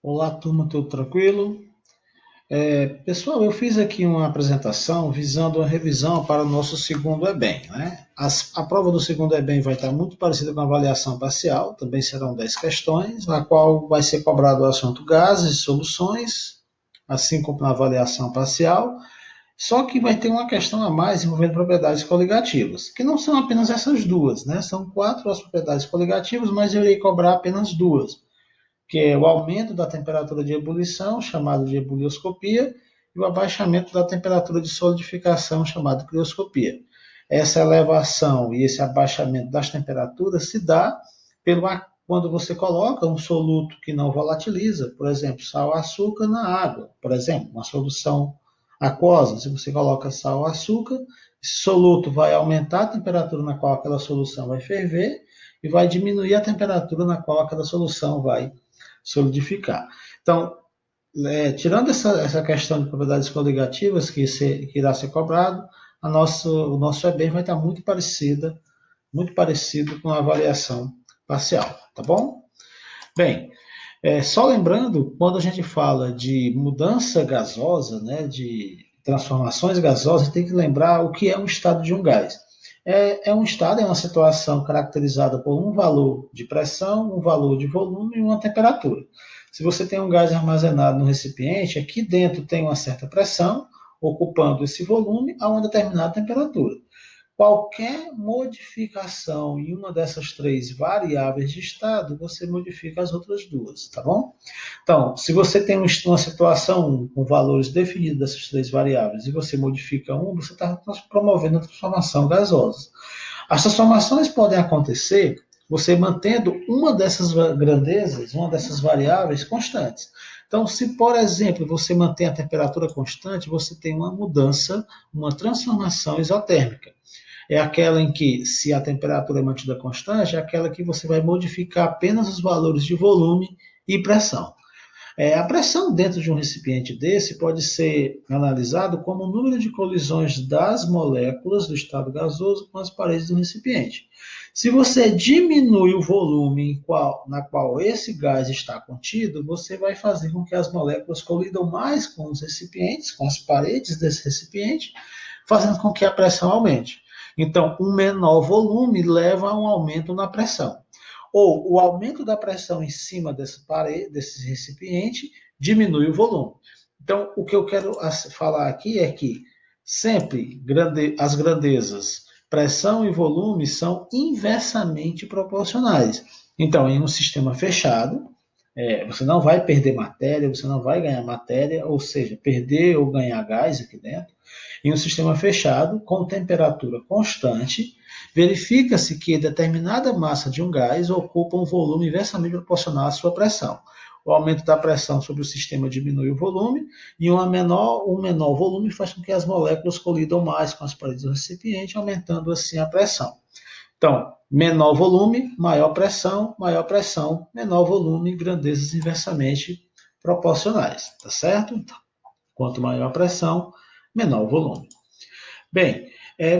Olá, turma, tudo tranquilo? Pessoal, eu fiz aqui uma apresentação visando uma revisão para o nosso segundo EBEM, né? A prova do segundo EBEM vai estar muito parecida com a avaliação parcial, também serão 10 questões, na qual vai ser cobrado o assunto gases e soluções, assim como na avaliação parcial, só que vai ter uma questão a mais envolvendo propriedades coligativas, que não são apenas essas duas, né? São quatro as propriedades coligativas, mas eu irei cobrar apenas duas, que é o aumento da temperatura de ebulição, chamado de ebulioscopia, e o abaixamento da temperatura de solidificação, chamado de crioscopia. Essa elevação e esse abaixamento das temperaturas se dá quando você coloca um soluto que não volatiliza, por exemplo, sal, açúcar na água, por exemplo, uma solução aquosa. Se você coloca sal, açúcar, esse soluto vai aumentar a temperatura na qual aquela solução vai ferver e vai diminuir a temperatura na qual aquela solução vai solidificar. Então, tirando essa questão de propriedades coligativas que irá ser cobrado, o nosso EBEM vai estar muito parecido com a avaliação parcial, tá bom? Bem, só lembrando, quando a gente fala de mudança gasosa, né, de transformações gasosas, tem que lembrar o que é um estado de um gás. É um estado, é uma situação caracterizada por um valor de pressão, um valor de volume e uma temperatura. Se você tem um gás armazenado no recipiente, aqui dentro tem uma certa pressão, ocupando esse volume a uma determinada temperatura. Qualquer modificação em uma dessas três variáveis de estado, você modifica as outras duas, tá bom? Então, se você tem uma situação com valores definidos dessas três variáveis e você modifica um, você está promovendo a transformação gasosa. As transformações podem acontecer você mantendo uma dessas grandezas, uma dessas variáveis constantes. Então, se, por exemplo, você mantém a temperatura constante, você tem uma mudança, uma transformação isotérmica. É aquela em que, se a temperatura é mantida constante, é aquela que você vai modificar apenas os valores de volume e pressão. A pressão dentro de um recipiente desse pode ser analisado como o número de colisões das moléculas do estado gasoso com as paredes do recipiente. Se você diminui o volume na qual esse gás está contido, você vai fazer com que as moléculas colidam mais com os recipientes, com as paredes desse recipiente, fazendo com que a pressão aumente. Então, um menor volume leva a um aumento na pressão. Ou o aumento da pressão em cima desse recipiente diminui o volume. Então, o que eu quero falar aqui é que sempre as grandezas, pressão e volume, são inversamente proporcionais. Então, em um sistema fechado, você não vai perder matéria, você não vai ganhar matéria, ou seja, perder ou ganhar gás aqui dentro. Em um sistema fechado, com temperatura constante, verifica-se que determinada massa de um gás ocupa um volume inversamente proporcional à sua pressão. O aumento da pressão sobre o sistema diminui o volume e um menor volume faz com que as moléculas colidam mais com as paredes do recipiente, aumentando assim a pressão. Então, menor volume, maior pressão, menor volume, grandezas inversamente proporcionais, tá certo? Então, quanto maior a pressão, menor o volume. Bem,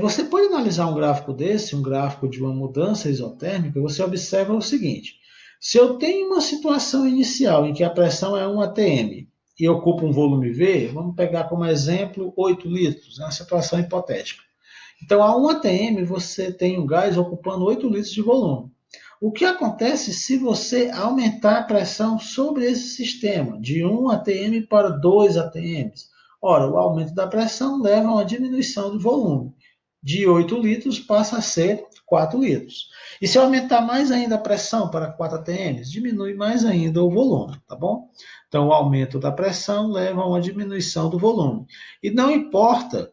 você pode analisar um gráfico desse, um gráfico de uma mudança isotérmica, você observa o seguinte: se eu tenho uma situação inicial em que a pressão é 1 atm e ocupa um volume V, vamos pegar como exemplo 8 litros, é uma situação hipotética. Então, a 1 atm você tem um gás ocupando 8 litros de volume. O que acontece se você aumentar a pressão sobre esse sistema, de 1 atm para 2 atms? Ora, o aumento da pressão leva a uma diminuição do volume. De 8 litros passa a ser 4 litros. E se aumentar mais ainda a pressão para 4 atms, diminui mais ainda o volume, tá bom? Então, o aumento da pressão leva a uma diminuição do volume. E não importa,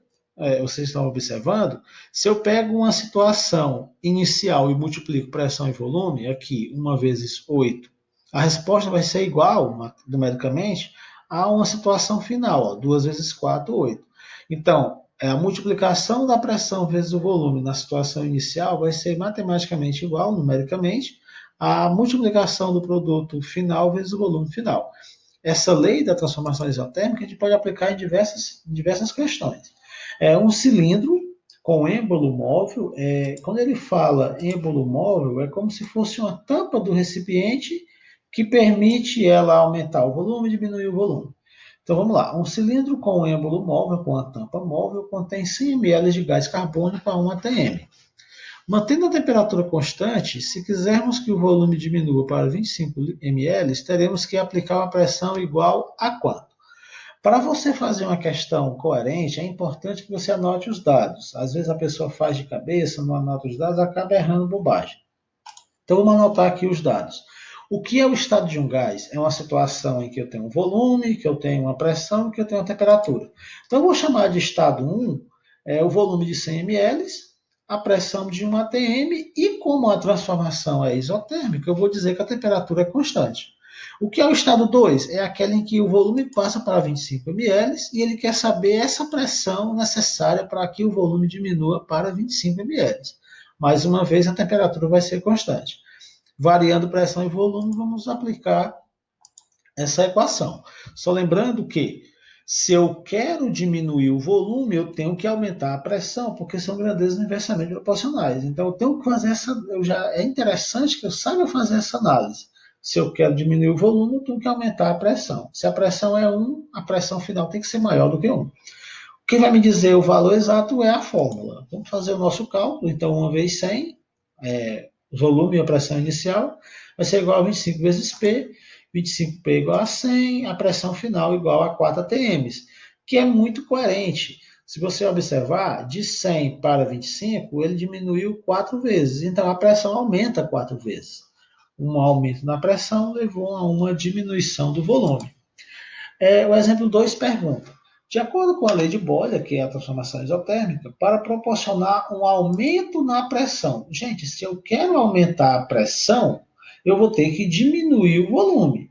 vocês estão observando, se eu pego uma situação inicial e multiplico pressão e volume, aqui 1 vezes 8, a resposta vai ser igual, numericamente, a uma situação final, ó, 2 vezes 4, 8. Então, a multiplicação da pressão vezes o volume na situação inicial vai ser matematicamente igual, numericamente, à multiplicação do produto final vezes o volume final. Essa lei da transformação isotérmica a gente pode aplicar em diversas questões. Um cilindro com êmbolo móvel, quando ele fala êmbolo móvel, é como se fosse uma tampa do recipiente que permite ela aumentar o volume e diminuir o volume. Então vamos lá, um cilindro com êmbolo móvel, com a tampa móvel, contém 100 ml de gás carbônico a 1 atm. Mantendo a temperatura constante, se quisermos que o volume diminua para 25 ml, teremos que aplicar uma pressão igual a quanto? Para você fazer uma questão coerente, é importante que você anote os dados. Às vezes a pessoa faz de cabeça, não anota os dados, acaba errando bobagem. Então vamos anotar aqui os dados. O que é o estado de um gás? É uma situação em que eu tenho um volume, que eu tenho uma pressão, que eu tenho uma temperatura. Então eu vou chamar de estado 1 o volume de 100 ml, a pressão de 1 atm e como a transformação é isotérmica, eu vou dizer que a temperatura é constante. O que é o estado 2? É aquele em que o volume passa para 25 ml e ele quer saber essa pressão necessária para que o volume diminua para 25 ml. Mais uma vez, a temperatura vai ser constante. Variando pressão e volume, vamos aplicar essa equação. Só lembrando que, se eu quero diminuir o volume, eu tenho que aumentar a pressão, porque são grandezas inversamente proporcionais. Então, eu tenho que fazer é interessante que eu saiba fazer essa análise. Se eu quero diminuir o volume, eu tenho que aumentar a pressão. Se a pressão é 1, a pressão final tem que ser maior do que 1. O que vai me dizer o valor exato é a fórmula. Vamos fazer o nosso cálculo. Então, 1 vezes 100, o volume e a pressão inicial, vai ser igual a 25 vezes P, 25P igual a 100, a pressão final igual a 4 atm, que é muito coerente. Se você observar, de 100 para 25, ele diminuiu 4 vezes, então a pressão aumenta 4 vezes. Um aumento na pressão levou a uma diminuição do volume. O exemplo 2 pergunta: de acordo com a lei de Boyle, que é a transformação isotérmica, para proporcionar um aumento na pressão. Gente, se eu quero aumentar a pressão, eu vou ter que diminuir o volume.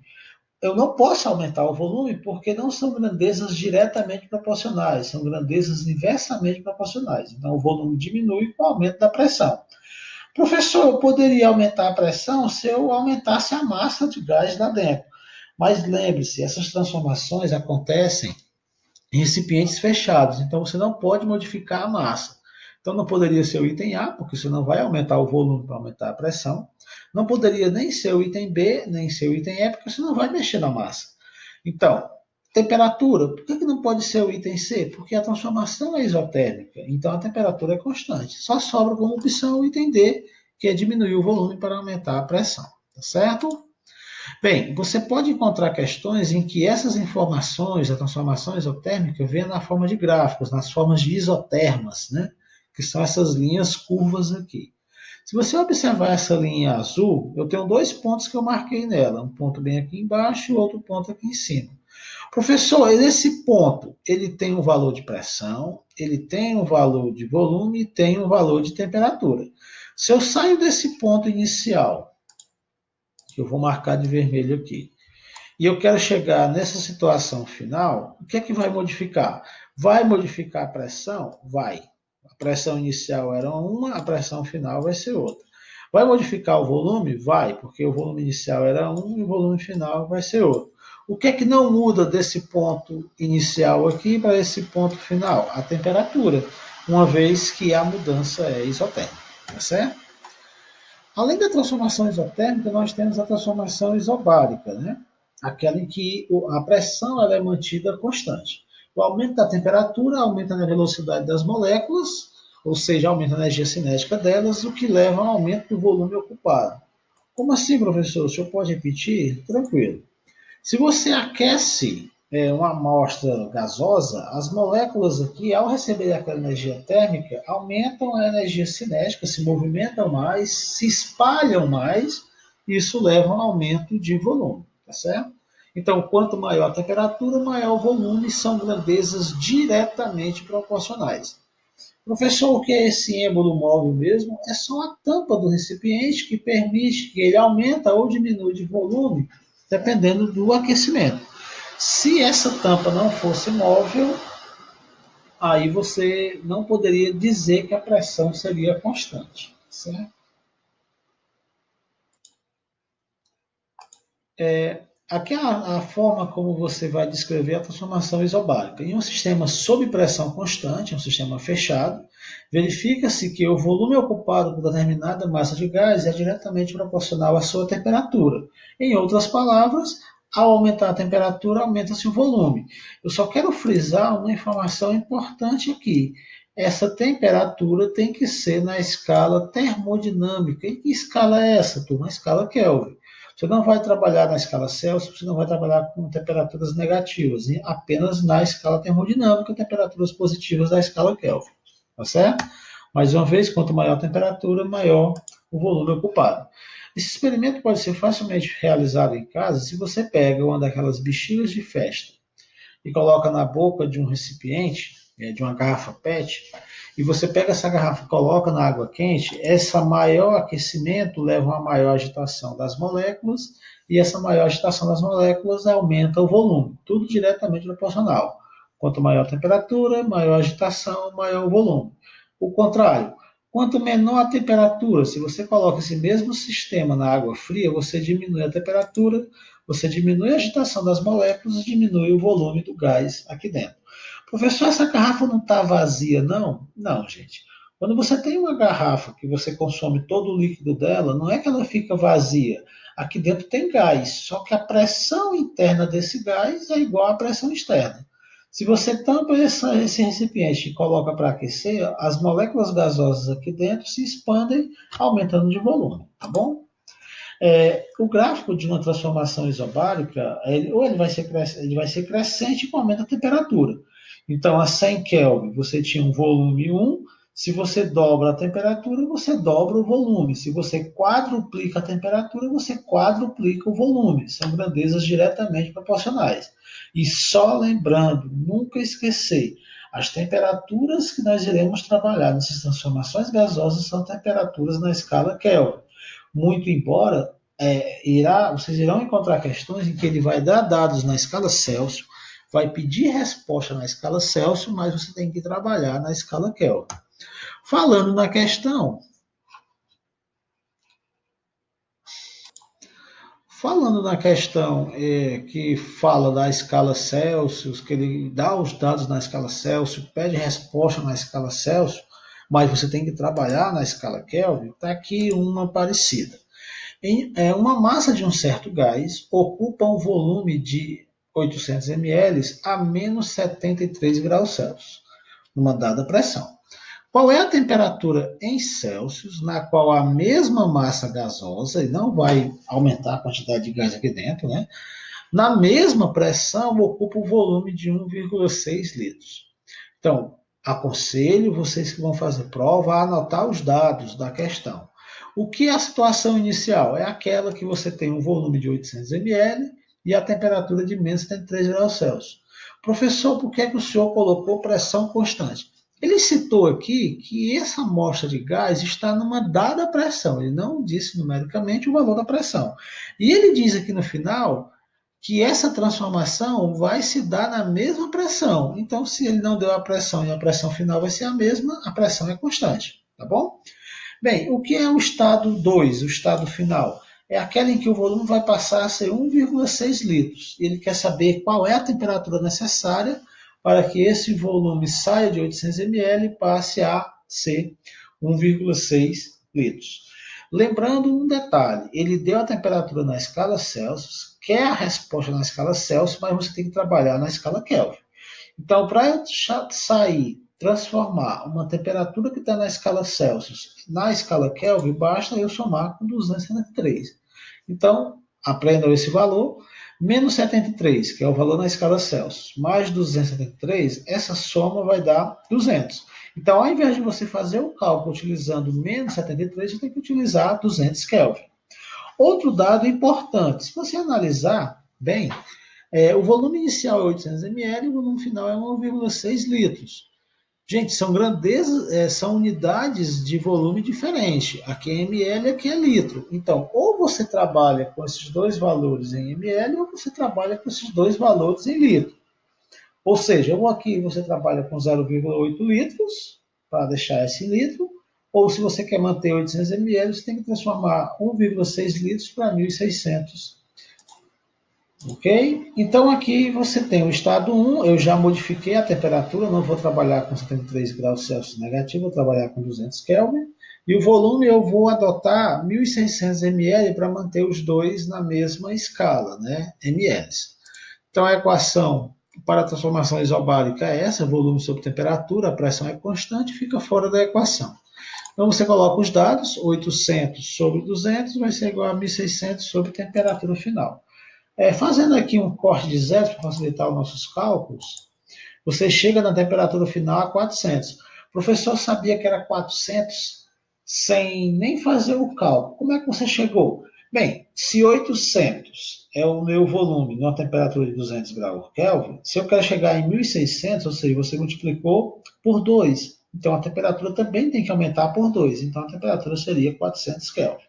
Eu não posso aumentar o volume porque não são grandezas diretamente proporcionais, são grandezas inversamente proporcionais. Então, o volume diminui com o aumento da pressão. Professor, eu poderia aumentar a pressão se eu aumentasse a massa de gás lá dentro. Mas lembre-se, essas transformações acontecem em recipientes fechados, então você não pode modificar a massa. Então não poderia ser o item A, porque você não vai aumentar o volume para aumentar a pressão. Não poderia nem ser o item B, nem ser o item E, porque você não vai mexer na massa. Então, temperatura, por que não pode ser o item C? Porque a transformação é isotérmica, então a temperatura é constante. Só sobra como opção o item D, que é diminuir o volume para aumentar a pressão. Tá certo? Bem, você pode encontrar questões em que essas informações da transformação isotérmica vêm na forma de gráficos, nas formas de isotermas, né? Que são essas linhas curvas aqui. Se você observar essa linha azul, eu tenho dois pontos que eu marquei nela, um ponto bem aqui embaixo e outro ponto aqui em cima. Professor, esse ponto, ele tem um valor de pressão, ele tem um valor de volume e tem um valor de temperatura. Se eu saio desse ponto inicial, que eu vou marcar de vermelho aqui, e eu quero chegar nessa situação final, o que é que vai modificar? Vai modificar a pressão? Vai. A pressão inicial era uma, a pressão final vai ser outra. Vai modificar o volume? Vai, porque o volume inicial era um e o volume final vai ser outro. O que é que não muda desse ponto inicial aqui para esse ponto final? A temperatura, uma vez que a mudança é isotérmica, tá certo? Além da transformação isotérmica, nós temos a transformação isobárica, né? Aquela em que a pressão ela é mantida constante. O aumento da temperatura aumenta a velocidade das moléculas, ou seja, aumenta a energia cinética delas, o que leva ao aumento do volume ocupado. Como assim, professor? O senhor pode repetir? Tranquilo. Se você aquece uma amostra gasosa, as moléculas aqui, ao receber aquela energia térmica, aumentam a energia cinética, se movimentam mais, se espalham mais, e isso leva a um aumento de volume, tá certo? Então, quanto maior a temperatura, maior o volume, são grandezas diretamente proporcionais. Professor, o que é esse êmbolo móvel mesmo? É só a tampa do recipiente que permite que ele aumente ou diminua de volume, dependendo do aquecimento. Se essa tampa não fosse móvel, aí você não poderia dizer que a pressão seria constante, certo? Aqui é a forma como você vai descrever a transformação isobárica. Em um sistema sob pressão constante, um sistema fechado, verifica-se que o volume ocupado por determinada massa de gás é diretamente proporcional à sua temperatura. Em outras palavras, ao aumentar a temperatura, aumenta-se o volume. Eu só quero frisar uma informação importante aqui. Essa temperatura tem que ser na escala termodinâmica. E que escala é essa, turma? A escala Kelvin. Você não vai trabalhar na escala Celsius, você não vai trabalhar com temperaturas negativas, apenas na escala termodinâmica, temperaturas positivas da escala Kelvin. Tá certo? Mais uma vez, quanto maior a temperatura, maior o volume ocupado. Esse experimento pode ser facilmente realizado em casa se você pega uma daquelas bexigas de festa e coloca na boca de um recipiente, de uma garrafa PET, e você pega essa garrafa e coloca na água quente, esse maior aquecimento leva a uma maior agitação das moléculas, e essa maior agitação das moléculas aumenta o volume, tudo diretamente proporcional. Quanto maior a temperatura, maior a agitação, maior o volume. O contrário, quanto menor a temperatura, se você coloca esse mesmo sistema na água fria, você diminui a temperatura, você diminui a agitação das moléculas e diminui o volume do gás aqui dentro. Professor, essa garrafa não está vazia, não? Não, gente. Quando você tem uma garrafa que você consome todo o líquido dela, não é que ela fica vazia. Aqui dentro tem gás, só que a pressão interna desse gás é igual à pressão externa. Se você tampa esse recipiente e coloca para aquecer, as moléculas gasosas aqui dentro se expandem, aumentando de volume, tá bom? O gráfico de uma transformação isobárica, ele vai ser crescente com aumento da temperatura. Então, a 100 Kelvin, você tinha um volume 1, se você dobra a temperatura, você dobra o volume. Se você quadruplica a temperatura, você quadruplica o volume. São grandezas diretamente proporcionais. E só lembrando, nunca esquecer, as temperaturas que nós iremos trabalhar nessas transformações gasosas são temperaturas na escala Kelvin. Muito embora vocês irão encontrar questões em que ele vai dar dados na escala Celsius, vai pedir resposta na escala Celsius, mas você tem que trabalhar na escala Kelvin. Falando na questão que fala da escala Celsius, que ele dá os dados na escala Celsius, pede resposta na escala Celsius, mas você tem que trabalhar na escala Kelvin, está aqui uma parecida. Uma massa de um certo gás ocupa um volume de 800 ml a menos 73 graus Celsius, numa dada pressão. Qual é a temperatura em Celsius na qual a mesma massa gasosa, e não vai aumentar a quantidade de gás aqui dentro, né? Na mesma pressão ocupa o volume de 1,6 litros. Então, aconselho vocês que vão fazer prova a anotar os dados da questão. O que é a situação inicial? É aquela que você tem um volume de 800 ml e a temperatura de menos 73 graus Celsius. Professor, por que, é que o senhor colocou pressão constante? Ele citou aqui que essa amostra de gás está numa dada pressão. Ele não disse numericamente o valor da pressão. E ele diz aqui no final que essa transformação vai se dar na mesma pressão. Então, se ele não deu a pressão e a pressão final vai ser a mesma, a pressão é constante, tá bom? Bem, o que é o estado 2, o estado final? É aquele em que o volume vai passar a ser 1,6 litros. Ele quer saber qual é a temperatura necessária para que esse volume saia de 800 ml e passe a ser 1,6 litros. Lembrando um detalhe, ele deu a temperatura na escala Celsius, quer a resposta na escala Celsius, mas você tem que trabalhar na escala Kelvin. Então, para transformar uma temperatura que está na escala Celsius na escala Kelvin, basta eu somar com 273. Então, aprendam esse valor. Menos 73, que é o valor na escala Celsius, mais 273, essa soma vai dar 200. Então, ao invés de você fazer o cálculo utilizando menos 73, você tem que utilizar 200 Kelvin. Outro dado importante, se você analisar bem, o volume inicial é 800 ml e o volume final é 1,6 litros. Gente, são grandezas, são unidades de volume diferente. Aqui é ml, aqui é litro. Então, ou você trabalha com esses dois valores em ml, ou você trabalha com esses dois valores em litro. Ou seja, ou aqui você trabalha com 0,8 litros, para deixar esse litro, ou se você quer manter 800 ml, você tem que transformar 1,6 litros para 1.600 Ok? Então aqui você tem o estado 1, eu já modifiquei a temperatura, não vou trabalhar com 73 graus Celsius negativo, vou trabalhar com 200 Kelvin. E o volume eu vou adotar 1.600 ml para manter os dois na mesma escala, né? ml. Então a equação para a transformação isobárica é essa, volume sobre temperatura, a pressão é constante, fica fora da equação. Então você coloca os dados, 800 sobre 200 vai ser igual a 1.600 sobre temperatura final. Fazendo aqui um corte de zero para facilitar os nossos cálculos, você chega na temperatura final a 400. O professor sabia que era 400 sem nem fazer o cálculo. Como é que você chegou? Bem, se 800 é o meu volume numa temperatura de 200 graus Kelvin, se eu quero chegar em 1.600, ou seja, você multiplicou por 2. Então a temperatura também tem que aumentar por 2. Então a temperatura seria 400 Kelvin.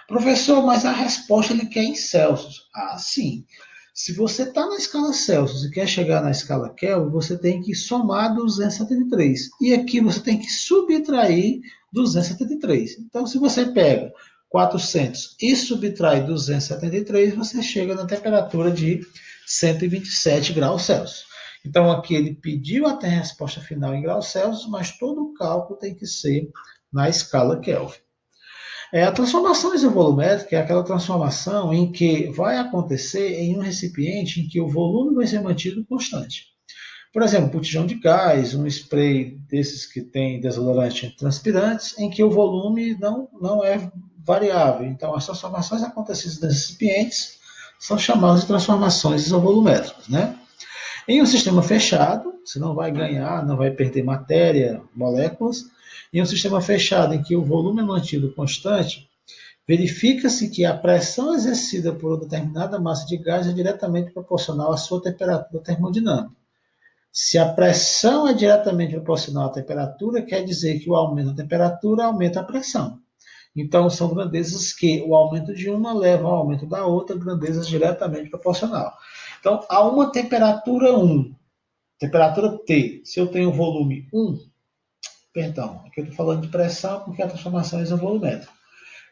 Professor, mas a resposta ele quer em Celsius. Ah, sim. Se você está na escala Celsius e quer chegar na escala Kelvin, você tem que somar 273. E aqui você tem que subtrair 273. Então, se você pega 400 e subtrai 273, você chega na temperatura de 127 graus Celsius. Então, aqui ele pediu até a resposta final em graus Celsius, mas todo o cálculo tem que ser na escala Kelvin. A transformação isovolumétrica é aquela transformação em que vai acontecer em um recipiente em que o volume vai ser mantido constante. Por exemplo, um botijão de gás, um spray desses que tem desodorante transpirantes, em que o volume não é variável. Então, as transformações acontecidas nesses recipientes são chamadas de transformações isovolumétricas, né? Em um sistema fechado, você não vai ganhar, não vai perder matéria, moléculas. Em um sistema fechado em que o volume é mantido constante, verifica-se que a pressão exercida por uma determinada massa de gás é diretamente proporcional à sua temperatura termodinâmica. Se a pressão é diretamente proporcional à temperatura, quer dizer que o aumento da temperatura aumenta a pressão. Então, são grandezas que o aumento de uma leva ao aumento da outra, grandezas diretamente proporcional. Então, a uma temperatura 1, temperatura T, se eu tenho volume 1, perdão, aqui eu estou falando de pressão porque a transformação é isovolumétrica.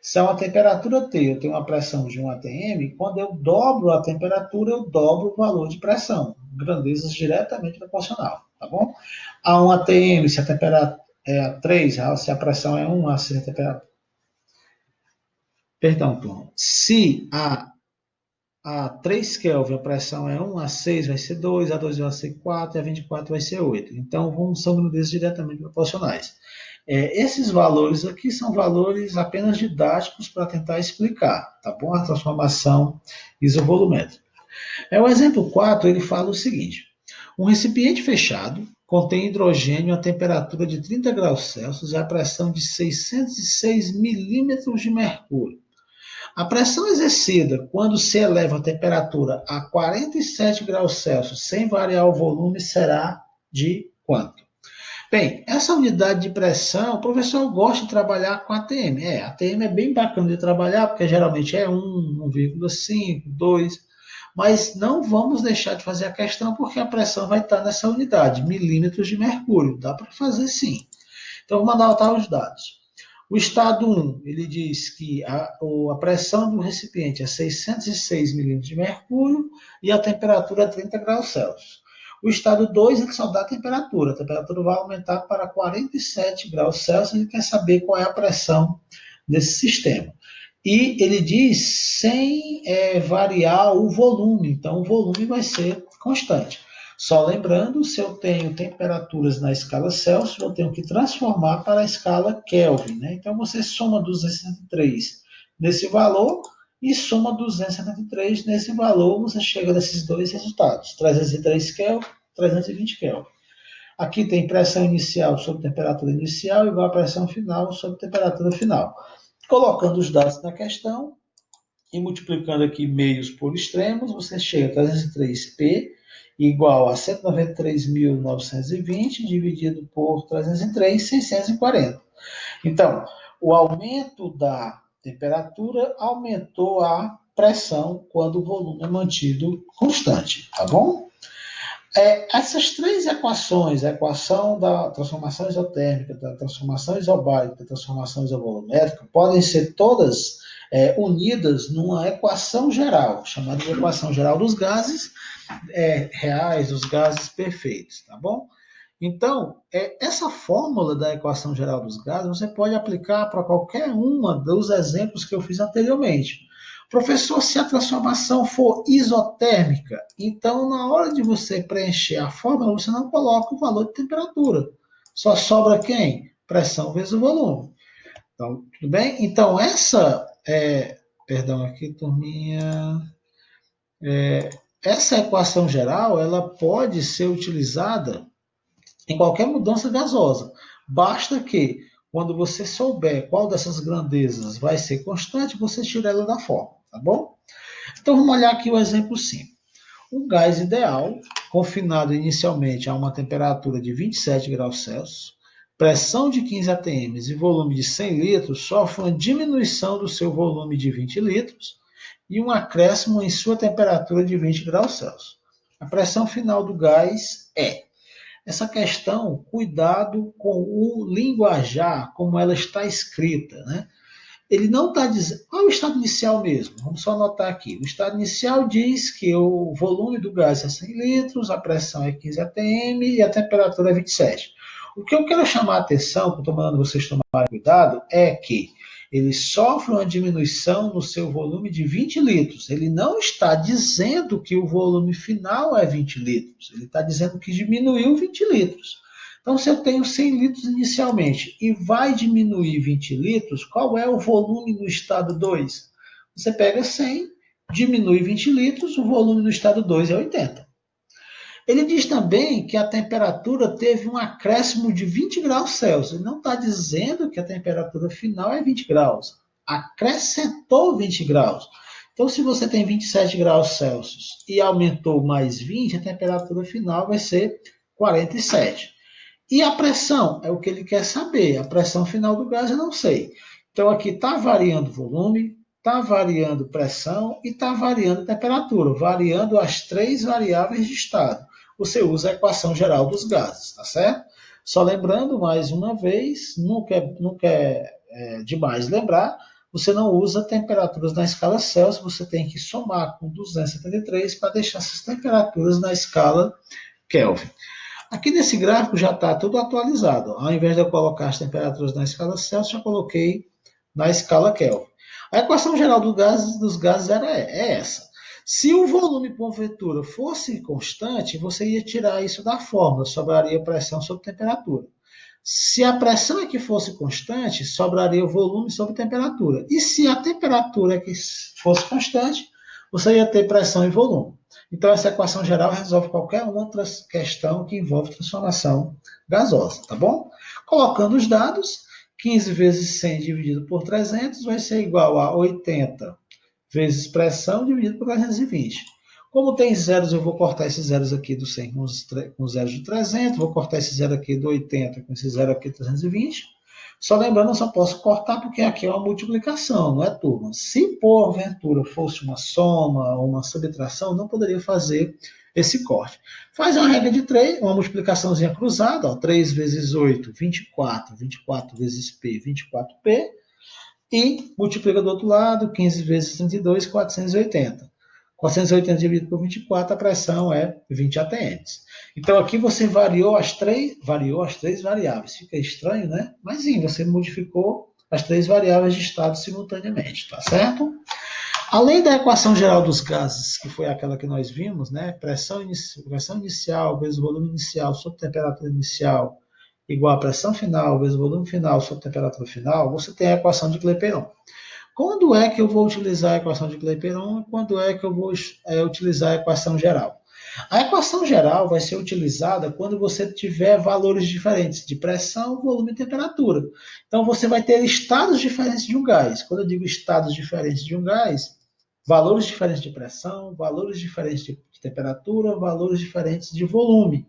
Se é uma temperatura T, eu tenho uma pressão de 1 atm, quando eu dobro a temperatura, eu dobro o valor de pressão. Grandezas diretamente proporcional, tá bom? A 1 atm, se a temperatura é 3, se a pressão é 1, se a temperatura... Perdão, turma. Se a 3 Kelvin, a pressão é 1, a 6 vai ser 2, a 2 vai ser 4, a 24 vai ser 8. Então, são grandezas diretamente proporcionais. Esses valores aqui são valores apenas didáticos para tentar explicar, tá bom? A transformação isovolumétrica. O exemplo 4, ele fala o seguinte: um recipiente fechado contém hidrogênio a temperatura de 30 graus Celsius e a pressão de 606 milímetros de mercúrio. A pressão exercida quando se eleva a temperatura a 47 graus Celsius sem variar o volume será de quanto? Bem, essa unidade de pressão, o professor gosta de trabalhar com ATM. A ATM é bem bacana de trabalhar, porque geralmente é 1, 1,5, 2, mas não vamos deixar de fazer a questão, porque a pressão vai estar nessa unidade, milímetros de mercúrio. Dá para fazer sim. Então, vamos anotar os dados. O estado 1, ele diz que a pressão do recipiente é 606 milímetros de mercúrio e a temperatura é 30 graus Celsius. O estado 2, ele só dá a temperatura vai aumentar para 47 graus Celsius e quer saber qual é a pressão desse sistema. E ele diz sem variar o volume, então o volume vai ser constante. Só lembrando, se eu tenho temperaturas na escala Celsius, eu tenho que transformar para a escala Kelvin, né? Então, você soma 273 nesse valor e soma 273 nesse valor, você chega nesses dois resultados, 303 Kelvin, 320 Kelvin. Aqui tem pressão inicial sobre temperatura inicial igual a pressão final sobre temperatura final. Colocando os dados na questão e multiplicando aqui meios por extremos, você chega a 303P igual a 193.920 dividido por 303, 640. Então, o aumento da temperatura aumentou a pressão quando o volume é mantido constante, tá bom? Essas três equações, a equação da transformação isotérmica, da transformação isobárica, da transformação isovolumétrica, podem ser todas unidas numa equação geral, chamada de equação geral dos gases reais, dos gases perfeitos, tá bom? Então, essa fórmula da equação geral dos gases você pode aplicar para qualquer uma dos exemplos que eu fiz anteriormente. Professor, se a transformação for isotérmica, então na hora de você preencher a fórmula, você não coloca o valor de temperatura. Só sobra quem? Pressão vezes o volume. Então, tudo bem? Então, perdão aqui, turminha. Essa equação geral, ela pode ser utilizada em qualquer mudança gasosa. Basta que, quando você souber qual dessas grandezas vai ser constante, você tira ela da fórmula, tá bom? Então, vamos olhar aqui o exemplo simples. Um gás ideal, confinado inicialmente a uma temperatura de 27 graus Celsius, pressão de 15 atm e volume de 100 litros, sofre uma diminuição do seu volume de 20 litros e um acréscimo em sua temperatura de 20 graus Celsius. A pressão final do gás é. Essa questão, cuidado com o linguajar, como ela está escrita, né? Ele não está dizendo. Qual é o estado inicial mesmo? Vamos só anotar aqui. O estado inicial diz que o volume do gás é 100 litros, a pressão é 15 atm e a temperatura é 27. O que eu quero chamar a atenção, que eu estou mandando vocês tomarem cuidado, é que ele sofre uma diminuição no seu volume de 20 litros. Ele não está dizendo que o volume final é 20 litros. Ele está dizendo que diminuiu 20 litros. Então, se eu tenho 100 litros inicialmente e vai diminuir 20 litros, qual é o volume no estado 2? Você pega 100, diminui 20 litros, o volume no estado 2 é 80. Ele diz também que a temperatura teve um acréscimo de 20 graus Celsius. Ele não está dizendo que a temperatura final é 20 graus. Acrescentou 20 graus. Então, se você tem 27 graus Celsius e aumentou mais 20, a temperatura final vai ser 47. E a pressão é o que ele quer saber. A pressão final do gás eu não sei. Então aqui está variando o volume, está variando pressão e está variando temperatura, variando as três variáveis de estado. Você usa a equação geral dos gases, tá certo? Só lembrando mais uma vez, nunca é demais lembrar, você não usa temperaturas na escala Celsius, você tem que somar com 273 para deixar essas temperaturas na escala Kelvin. Aqui nesse gráfico já está tudo atualizado. Ao invés de eu colocar as temperaturas na escala Celsius, já coloquei na escala Kelvin. A equação geral dos gases é essa. Se o volume porventura fosse constante, você ia tirar isso da fórmula, sobraria pressão sobre temperatura. Se a pressão é que fosse constante, sobraria o volume sobre temperatura. E se a temperatura é que fosse constante, você ia ter pressão e volume. Então, essa equação geral resolve qualquer outra questão que envolve transformação gasosa, tá bom? Colocando os dados, 15 vezes 100 dividido por 300 vai ser igual a 80 vezes pressão dividido por 320. Como tem zeros, eu vou cortar esses zeros aqui do 100 com os zeros de 300, vou cortar esse zero aqui do 80 com esse zero aqui de 320. Só lembrando, eu só posso cortar porque aqui é uma multiplicação, não é turma. Se porventura fosse uma soma ou uma subtração, não poderia fazer esse corte. Faz uma regra de 3, uma multiplicaçãozinha cruzada, ó, 3 vezes 8, 24, 24 vezes P, 24P, e multiplica do outro lado, 15 vezes 32, 480. 480 dividido por 24, a pressão é 20 atm. Então aqui você variou as três variáveis. Fica estranho, né? Mas sim, você modificou as três variáveis de estado simultaneamente, tá certo? Além da equação geral dos gases, que foi aquela que nós vimos, né? Pressão inicial vezes volume inicial sobre temperatura inicial igual a pressão final vezes volume final sobre temperatura final, você tem a equação de Clapeyron. Quando é que eu vou utilizar a equação de Clapeyron e quando é que eu vou utilizar a equação geral? A equação geral vai ser utilizada quando você tiver valores diferentes de pressão, volume e temperatura. Então, você vai ter estados diferentes de um gás. Quando eu digo estados diferentes de um gás, valores diferentes de pressão, valores diferentes de temperatura, valores diferentes de volume.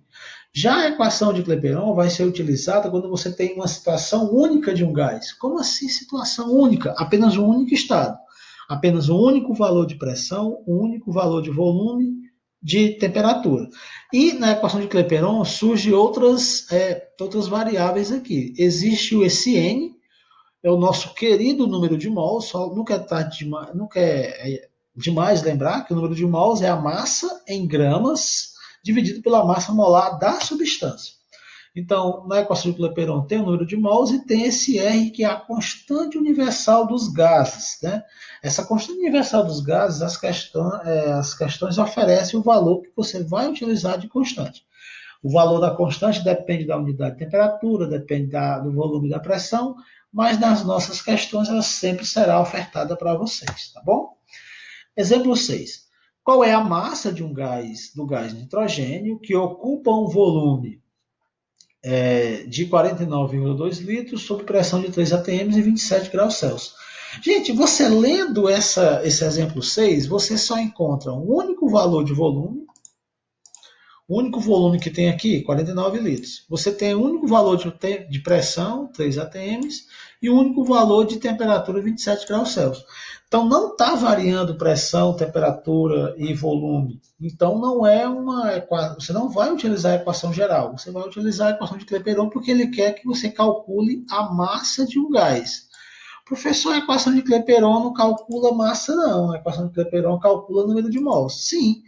Já a equação de Clapeyron vai ser utilizada quando você tem uma situação única de um gás. Como assim situação única? Apenas um único estado. Apenas um único valor de pressão, um único valor de volume, de temperatura. E na equação de Clapeyron surgem outras variáveis aqui. Existe o Sn, é o nosso querido número de mols, só nunca é demais lembrar que o número de mols é a massa em gramas dividido pela massa molar da substância. Então, na equação de Clapeyron tem o número de mols e tem esse R, que é a constante universal dos gases. Né? Essa constante universal dos gases, as questões oferecem o valor que você vai utilizar de constante. O valor da constante depende da unidade de temperatura, depende do volume da pressão, mas nas nossas questões ela sempre será ofertada para vocês, tá bom? Exemplo 6. Qual é a massa de um gás, do gás nitrogênio, que ocupa um volume de 49,2 litros sob pressão de 3 atm e 27 graus Celsius? Gente, você lendo esse exemplo 6, você só encontra um único valor de volume. O único volume que tem aqui, 49 litros. Você tem o único valor de pressão, 3 atm, e o único valor de temperatura, 27 graus Celsius. Então, não está variando pressão, temperatura e volume. Então, não é uma equação. Você não vai utilizar a equação geral. Você vai utilizar a equação de Clapeyron porque ele quer que você calcule a massa de um gás. Professor, a equação de Clapeyron não calcula massa, não. A equação de Clapeyron calcula o número de mols. Sim,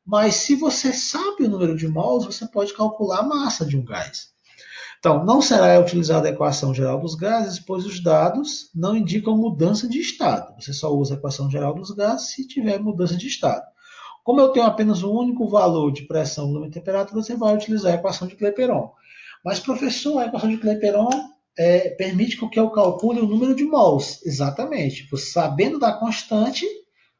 mas se você sabe o número de mols, você pode calcular a massa de um gás. Então, não será utilizada a equação geral dos gases, pois os dados não indicam mudança de estado. Você só usa a equação geral dos gases se tiver mudança de estado. Como eu tenho apenas um único valor de pressão, volume e temperatura, você vai utilizar a equação de Clapeyron. Mas, professor, a equação de Clapeyron permite que eu calcule o número de mols. Exatamente. Você, sabendo da constante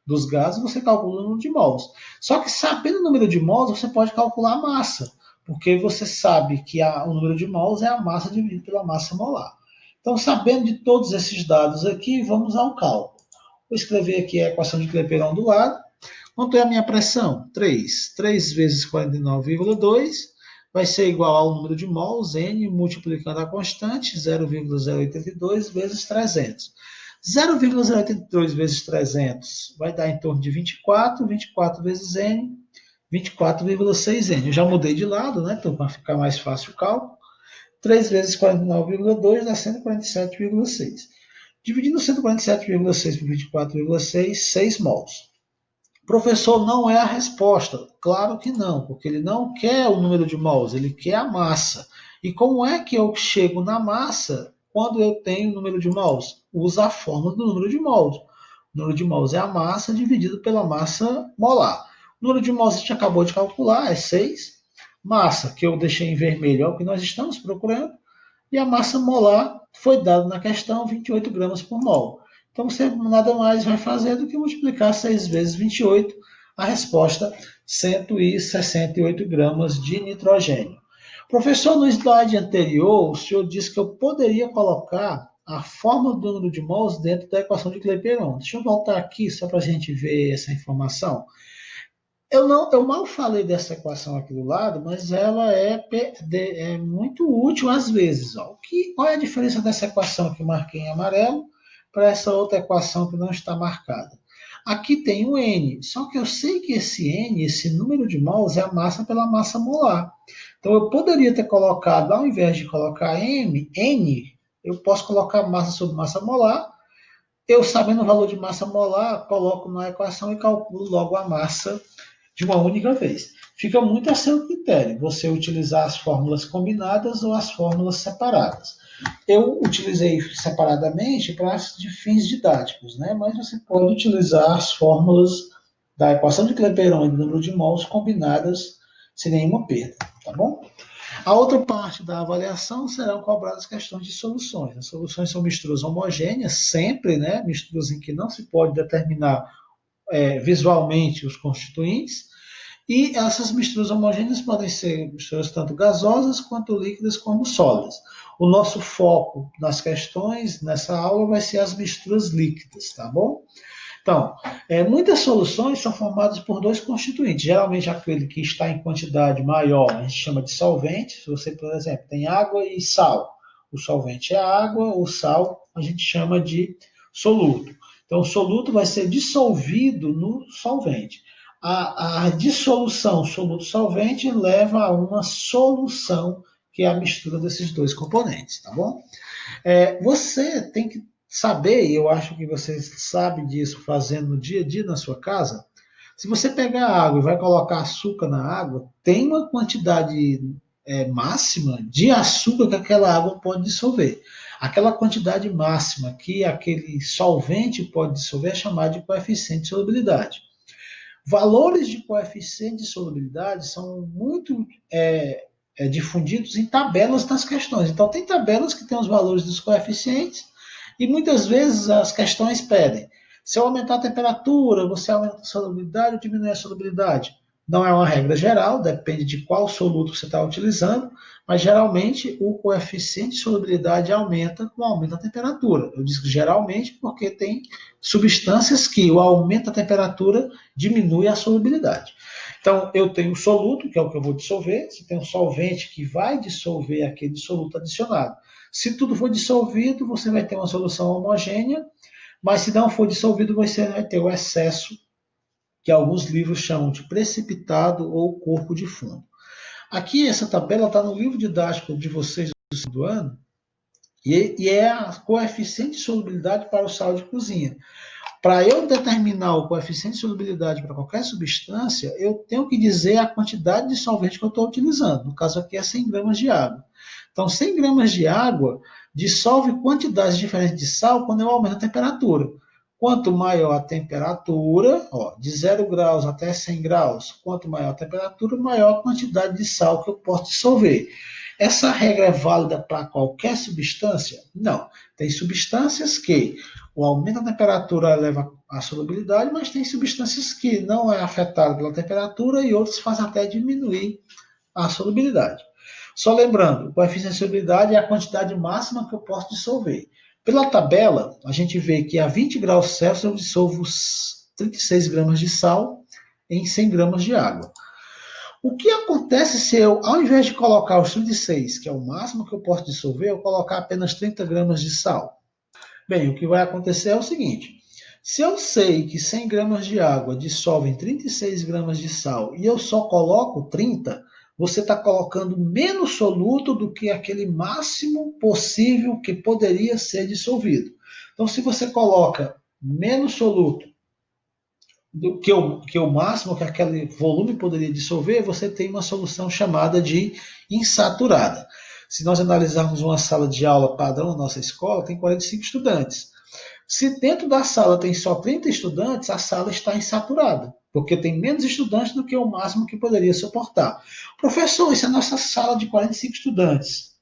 dos gases, você calcula o número de mols. Só que sabendo o número de mols, você pode calcular a massa, porque você sabe que o número de mols é a massa dividida pela massa molar. Então, sabendo de todos esses dados aqui, vamos ao cálculo. Vou escrever aqui a equação de Clapeyron do lado. Quanto é a minha pressão? 3. 3 vezes 49,2 vai ser igual ao número de mols, N, multiplicando a constante, 0,082 vezes 300. 0,082 vezes 300 vai dar em torno de 24, 24 vezes N, 24,6N. Eu já mudei de lado, né? Então, para ficar mais fácil o cálculo. 3 vezes 49,2 dá 147,6. Dividindo 147,6 por 24,6, 6 mols. Professor, não é a resposta. Claro que não, porque ele não quer o número de mols, ele quer a massa. E como é que eu chego na massa quando eu tenho o número de mols? Usa a fórmula do número de mols. O número de mols é a massa dividido pela massa molar. O número de mols a gente acabou de calcular, é 6. Massa, que eu deixei em vermelho, é o que nós estamos procurando. E a massa molar foi dada na questão 28 gramas por mol. Então você nada mais vai fazer do que multiplicar 6 vezes 28, a resposta 168 gramas de nitrogênio. Professor, no slide anterior, o senhor disse que eu poderia colocar a fórmula do número de mols dentro da equação de Clapeyron. Deixa eu voltar aqui só para a gente ver essa informação. Eu mal falei dessa equação aqui do lado, mas ela é muito útil às vezes. Ó. Qual é a diferença dessa equação que eu marquei em amarelo para essa outra equação que não está marcada? Aqui tem o N, só que eu sei que esse N, esse número de mols, é a massa pela massa molar. Então eu poderia ter colocado, ao invés de colocar N, eu posso colocar massa sobre massa molar. Eu, sabendo o valor de massa molar, coloco na equação e calculo logo a massa de uma única vez. Fica muito a seu critério você utilizar as fórmulas combinadas ou as fórmulas separadas. Eu utilizei separadamente para fins didáticos, né? Mas você pode utilizar as fórmulas da equação de Clapeyron e do número de mols combinadas sem nenhuma perda, tá bom? A outra parte da avaliação serão cobradas questões de soluções. As soluções são misturas homogêneas, sempre, né? Misturas em que não se pode determinar visualmente os constituintes, e essas misturas homogêneas podem ser misturas tanto gasosas quanto líquidas como sólidas. O nosso foco nas questões, nessa aula, vai ser as misturas líquidas, tá bom? Então, muitas soluções são formadas por dois constituintes. Geralmente, aquele que está em quantidade maior, a gente chama de solvente. Se você, por exemplo, tem água e sal, o solvente é a água, o sal a gente chama de soluto. Então, o soluto vai ser dissolvido no solvente. A dissolução soluto-solvente leva a uma solução, que é a mistura desses dois componentes, tá bom? Você tem que saber, e eu acho que você sabe disso fazendo no dia a dia na sua casa, se você pegar água e vai colocar açúcar na água, tem uma quantidade máxima de açúcar que aquela água pode dissolver. Aquela quantidade máxima que aquele solvente pode dissolver é chamada de coeficiente de solubilidade. Valores de coeficiente de solubilidade são muito difundidos em tabelas das questões. Então, tem tabelas que têm os valores dos coeficientes e muitas vezes as questões pedem. Se eu aumentar a temperatura, você aumenta a solubilidade ou diminui a solubilidade? Não é uma regra geral, depende de qual soluto você está utilizando, mas geralmente o coeficiente de solubilidade aumenta com o aumento da temperatura. Eu digo geralmente porque tem substâncias que o aumento da temperatura diminui a solubilidade. Então, eu tenho o soluto, que é o que eu vou dissolver, você tem um solvente que vai dissolver aquele soluto adicionado. Se tudo for dissolvido, você vai ter uma solução homogênea, mas se não for dissolvido, você vai ter o excesso, que alguns livros chamam de precipitado ou corpo de fundo. Aqui, essa tabela está no livro didático de vocês do ano, e é a coeficiente de solubilidade para o sal de cozinha. Para eu determinar o coeficiente de solubilidade para qualquer substância, eu tenho que dizer a quantidade de solvente que eu estou utilizando. No caso aqui é 100 gramas de água. Então, 100 gramas de água dissolve quantidades diferentes de sal quando eu aumento a temperatura. Quanto maior a temperatura, de 0 graus até 100 graus, quanto maior a temperatura, maior a quantidade de sal que eu posso dissolver. Essa regra é válida para qualquer substância? Não. Tem substâncias que o aumento da temperatura eleva a solubilidade, mas tem substâncias que não é afetada pela temperatura e outras fazem até diminuir a solubilidade. Só lembrando, o coeficiente de solubilidade é a quantidade máxima que eu posso dissolver. Pela tabela, a gente vê que a 20 graus Celsius eu dissolvo 36 gramas de sal em 100 gramas de água. O que acontece se eu, ao invés de colocar os 36, que é o máximo que eu posso dissolver, eu colocar apenas 30 gramas de sal? Bem, o que vai acontecer é o seguinte: se eu sei que 100 gramas de água dissolvem 36 gramas de sal e eu só coloco 30, você está colocando menos soluto do que aquele máximo possível que poderia ser dissolvido. Então, se você coloca menos soluto do que o máximo que aquele volume poderia dissolver, você tem uma solução chamada de insaturada. Se nós analisarmos uma sala de aula padrão na nossa escola, tem 45 estudantes. Se dentro da sala tem só 30 estudantes, a sala está insaturada, porque tem menos estudantes do que o máximo que poderia suportar. Professor, isso é a nossa sala de 45 estudantes.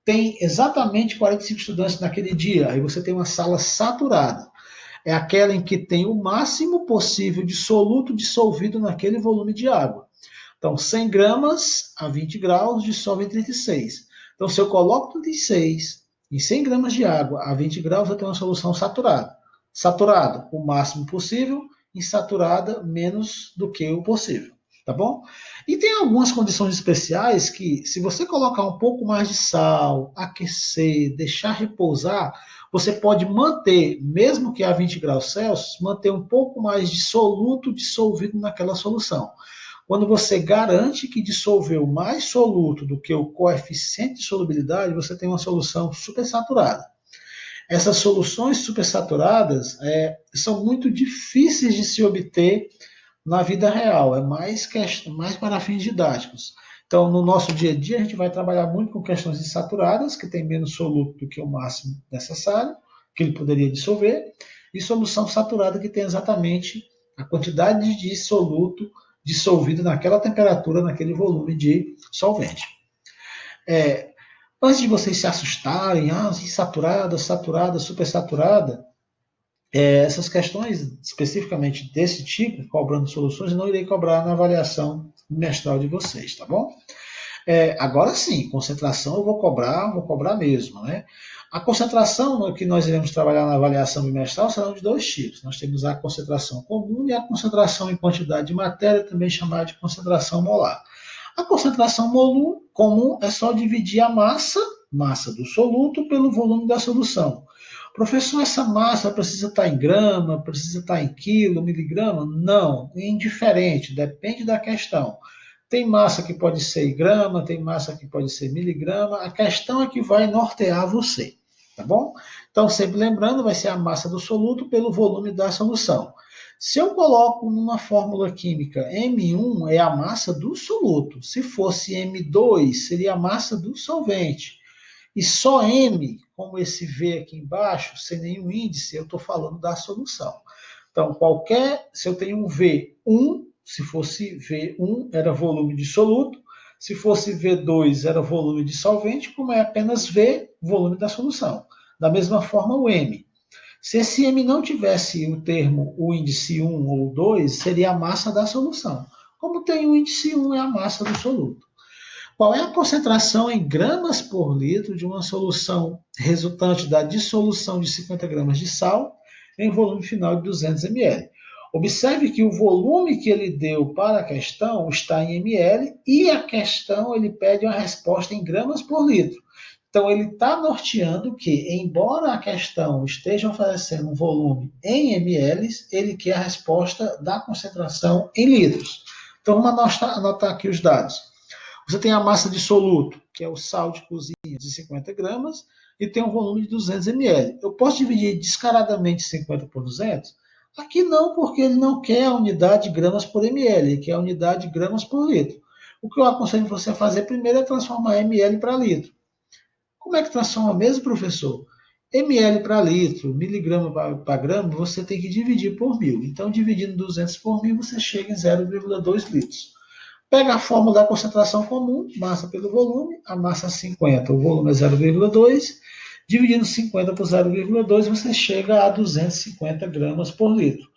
Tem exatamente 45 estudantes naquele dia, aí você tem uma sala saturada. É aquela em que tem o máximo possível de soluto dissolvido naquele volume de água. Então, 100 gramas a 20 graus dissolve em 36. Então, se eu coloco 36 em 100 gramas de água a 20 graus, eu tenho uma solução saturada. Saturada, o máximo possível, insaturada, menos do que o possível. Tá bom? E tem algumas condições especiais que, se você colocar um pouco mais de sal, aquecer, deixar repousar, você pode manter, mesmo que a 20 graus Celsius, manter um pouco mais de soluto dissolvido naquela solução. Quando você garante que dissolveu mais soluto do que o coeficiente de solubilidade, você tem uma solução supersaturada. Essas soluções supersaturadas são muito difíceis de se obter na vida real, é mais para fins didáticos. Então, no nosso dia a dia, a gente vai trabalhar muito com questões insaturadas, que tem menos soluto do que o máximo necessário, que ele poderia dissolver, e solução saturada, que tem exatamente a quantidade de soluto dissolvido naquela temperatura, naquele volume de solvente. Antes de vocês se assustarem, insaturada, saturada, supersaturada, essas questões, especificamente desse tipo, cobrando soluções, eu não irei cobrar na avaliação bimestral de vocês, tá bom? Agora sim, concentração eu vou cobrar mesmo, né? A concentração que nós iremos trabalhar na avaliação bimestral serão de dois tipos. Nós temos a concentração comum e a concentração em quantidade de matéria, também chamada de concentração molar. A concentração comum é só dividir a massa do soluto, pelo volume da solução. Professor, essa massa precisa estar em grama, precisa estar em quilo, miligrama? Não, é indiferente, depende da questão. Tem massa que pode ser em grama, tem massa que pode ser miligrama, a questão é que vai nortear você. tá bom? Então, sempre lembrando, vai ser a massa do soluto pelo volume da solução. Se eu coloco numa fórmula química M1 é a massa do soluto, se fosse M2 seria a massa do solvente. E só M, como esse V aqui embaixo, sem nenhum índice, eu estou falando da solução. Então, se eu tenho um V1, se fosse V1 era volume de soluto, se fosse V2 era volume de solvente, como é apenas V, volume da solução. Da mesma forma o M. Se esse M não tivesse o índice 1 ou 2, seria a massa da solução. Como tem o índice 1, é a massa do soluto. Qual é a concentração em gramas por litro de uma solução resultante da dissolução de 50 gramas de sal em volume final de 200 ml? Observe que o volume que ele deu para a questão está em ml e a questão ele pede uma resposta em gramas por litro. Então, ele está norteando que, embora a questão esteja oferecendo um volume em ml, ele quer a resposta da concentração em litros. Então, vamos anotar aqui os dados. Você tem a massa de soluto, que é o sal de cozinha de 50 gramas, e tem um volume de 200 ml. Eu posso dividir descaradamente 50 por 200? Aqui não, porque ele não quer a unidade de gramas por ml, ele quer a unidade de gramas por litro. O que eu aconselho você a fazer primeiro é transformar ml para litro. Como é que transforma mesmo, professor? ml para litro, miligrama para grama, você tem que dividir por 1.000. Então, dividindo 200 por 1.000, você chega em 0,2 litros. Pega a fórmula da concentração comum, massa pelo volume, a massa é 50, o volume é 0,2, dividindo 50 por 0,2, você chega a 250 gramas por litro.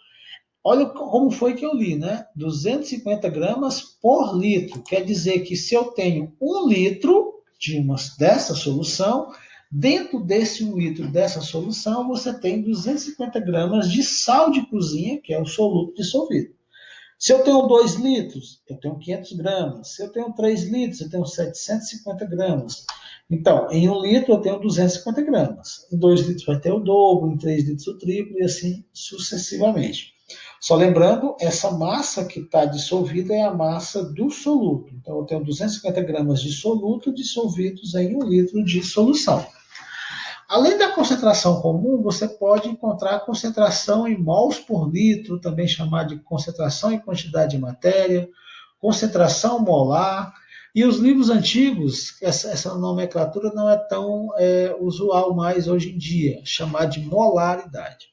Olha como foi que eu li, né? 250 gramas por litro. Quer dizer que se eu tenho 1 litro dessa solução, dentro desse 1 litro dessa solução, você tem 250 gramas de sal de cozinha, que é o soluto dissolvido. Se eu tenho 2 litros, eu tenho 500 gramas. Se eu tenho 3 litros, eu tenho 750 gramas. Então, em 1 litro, eu tenho 250 gramas. Em 2 litros vai ter o dobro, em 3 litros o triplo, e assim sucessivamente. Só lembrando, essa massa que está dissolvida é a massa do soluto. Então, eu tenho 250 gramas de soluto dissolvidos em 1 litro de solução. Além da concentração comum, você pode encontrar a concentração em mols por litro, também chamada de concentração em quantidade de matéria, concentração molar. E os livros antigos, essa nomenclatura não é tão usual mais hoje em dia, chamar de molaridade.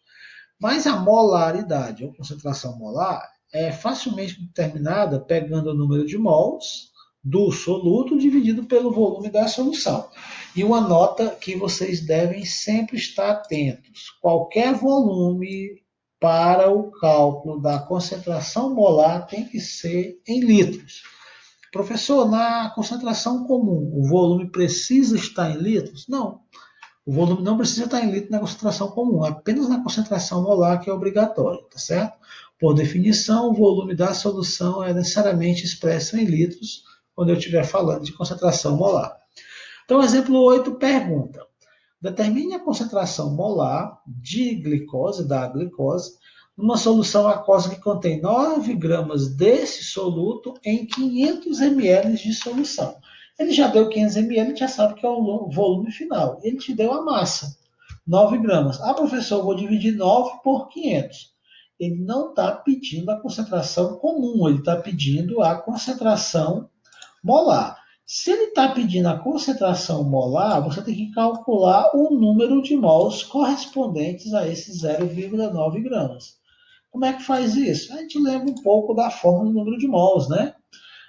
Mas a molaridade, ou concentração molar, é facilmente determinada pegando o número de mols do soluto dividido pelo volume da solução. E uma nota que vocês devem sempre estar atentos: qualquer volume para o cálculo da concentração molar tem que ser em litros. Professor, na concentração comum, o volume precisa estar em litros? Não. O volume não precisa estar em litro na concentração comum, apenas na concentração molar que é obrigatório, tá certo? Por definição, o volume da solução é necessariamente expresso em litros quando eu estiver falando de concentração molar. Então, exemplo 8 pergunta: determine a concentração molar de glicose, da glicose, numa solução aquosa que contém 9 gramas desse soluto em 500 ml de solução. Ele já deu 500 ml, já sabe que é o volume final. Ele te deu a massa, 9 gramas. Ah, professor, eu vou dividir 9 por 500. Ele não está pedindo a concentração comum, ele está pedindo a concentração molar. Se ele está pedindo a concentração molar, você tem que calcular o número de mols correspondentes a esses 0,9 gramas. Como é que faz isso? A gente lembra um pouco da fórmula do número de mols, né?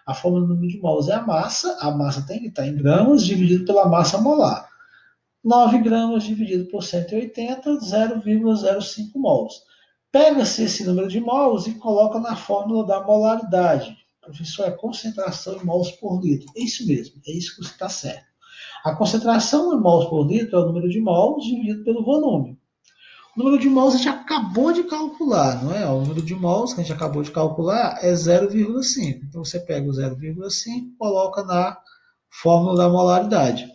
A fórmula do número de mols é a massa tem que estar em gramas dividido pela massa molar. 9 gramas dividido por 180, 0,05 mols. Pega-se esse número de mols e coloca na fórmula da molaridade. Professor, é concentração em mols por litro. É isso mesmo, é isso que você está certo. A concentração em mols por litro é o número de mols dividido pelo volume. O número de mols a gente acabou de calcular, não é? O número de mols que a gente acabou de calcular é 0,5. Então você pega o 0,5 e coloca na fórmula da molaridade.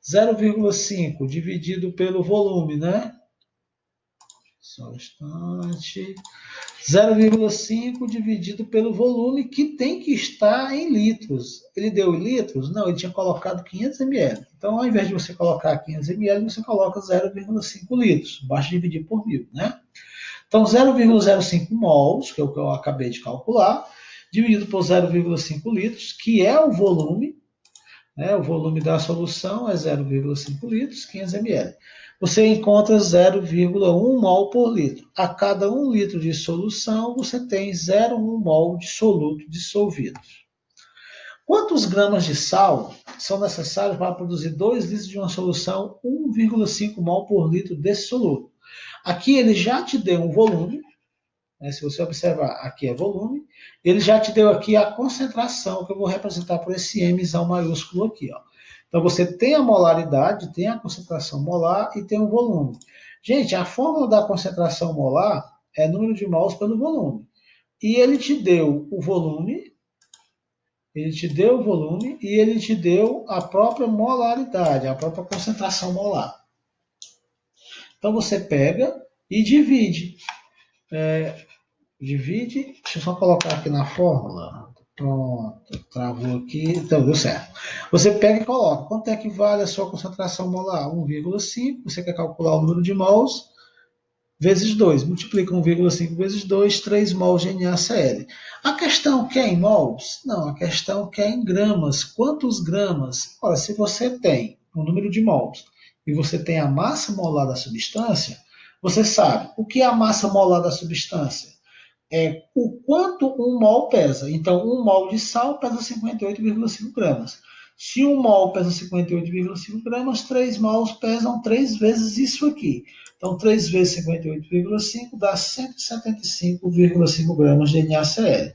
0,5 dividido pelo volume, né? Só um instante. 0,5 dividido pelo volume, que tem que estar em litros. Ele deu em litros? Não, ele tinha colocado 500 ml. Então, ao invés de você colocar 500 ml, você coloca 0,5 litros. Basta dividir por 1.000, né? Então, 0,05 mols, que é o que eu acabei de calcular, dividido por 0,5 litros, que é o volume, né? O volume da solução é 0,5 litros, 500 ml. Você encontra 0,1 mol por litro. A cada 1 litro de solução, você tem 0,1 mol de soluto dissolvido. Quantos gramas de sal são necessários para produzir 2 litros de uma solução 1,5 mol por litro desse soluto? Aqui ele já te deu um volume, né? Se você observar, aqui é volume, ele já te deu aqui a concentração, que eu vou representar por esse Mzão maiúsculo aqui. Ó. Então você tem a molaridade, tem a concentração molar e tem o volume. Gente, a fórmula da concentração molar é número de mols pelo volume. E ele te deu o volume, ele te deu o volume e ele te deu a própria molaridade, a própria concentração molar. Então você pega e divide. Divide, deixa eu só colocar aqui na fórmula. Pronto, travou aqui, então deu certo. Você pega e coloca, quanto é que vale a sua concentração molar? 1,5, você quer calcular o número de mols, vezes 2. Multiplica 1,5 vezes 2, 3 mols de NaCl. A questão quer em mols? Não, a questão quer em gramas. Quantos gramas? Ora, se você tem o número de mols e você tem a massa molar da substância, você sabe o que é a massa molar da substância? É o quanto um mol pesa. Então, um mol de sal pesa 58,5 gramas. Se um mol pesa 58,5 gramas, 3 mols pesam 3 vezes isso aqui. Então, 3 vezes 58,5 dá 175,5 gramas de NaCl.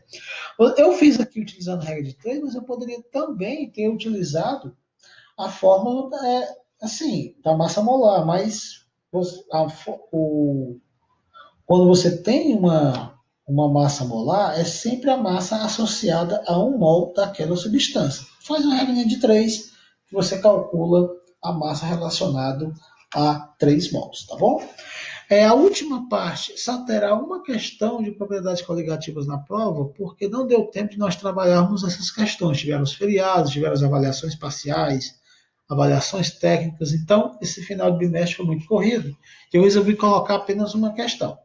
Eu fiz aqui utilizando a regra de 3, mas eu poderia também ter utilizado a fórmula assim, da massa molar, mas quando você tem uma massa molar, é sempre a massa associada a 1 mol daquela substância. Faz uma regrinha de 3, que você calcula a massa relacionada a 3 mols, tá bom? A última parte só terá uma questão de propriedades coligativas na prova, porque não deu tempo de nós trabalharmos essas questões. Tiveram os feriados, tiveram as avaliações parciais, avaliações técnicas, então esse final de bimestre foi muito corrido. Eu resolvi colocar apenas uma questão.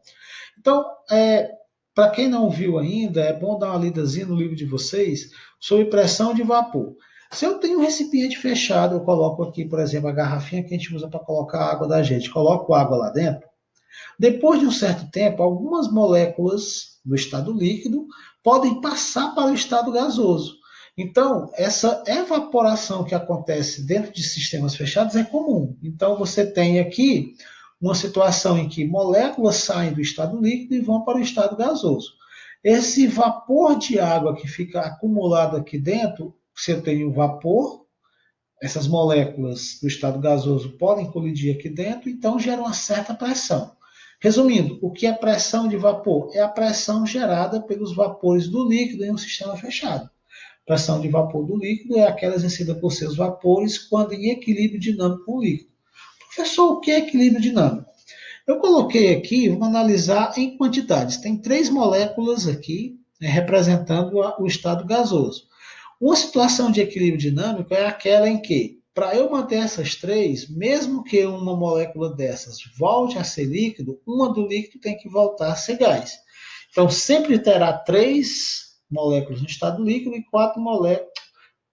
Então, para quem não viu ainda, é bom dar uma lidazinha no livro de vocês sobre pressão de vapor. Se eu tenho um recipiente fechado, eu coloco aqui, por exemplo, a garrafinha que a gente usa para colocar a água da gente, coloco água lá dentro. Depois de um certo tempo, algumas moléculas do estado líquido podem passar para o estado gasoso. Então, essa evaporação que acontece dentro de sistemas fechados é comum. Então, você tem aqui uma situação em que moléculas saem do estado líquido e vão para o estado gasoso. Esse vapor de água que fica acumulado aqui dentro, se eu tenho vapor, essas moléculas do estado gasoso podem colidir aqui dentro, então gera uma certa pressão. Resumindo, o que é pressão de vapor? É a pressão gerada pelos vapores do líquido em um sistema fechado. Pressão de vapor do líquido é aquela exercida por seus vapores quando em equilíbrio dinâmico com o líquido. Professor, o que é equilíbrio dinâmico? Eu coloquei aqui, vamos analisar em quantidades. Tem 3 moléculas aqui, representando o estado gasoso. Uma situação de equilíbrio dinâmico é aquela em que, para eu manter essas 3, mesmo que uma molécula dessas volte a ser líquido, uma do líquido tem que voltar a ser gás. Então, sempre terá 3 moléculas no estado líquido e 4 moléculas.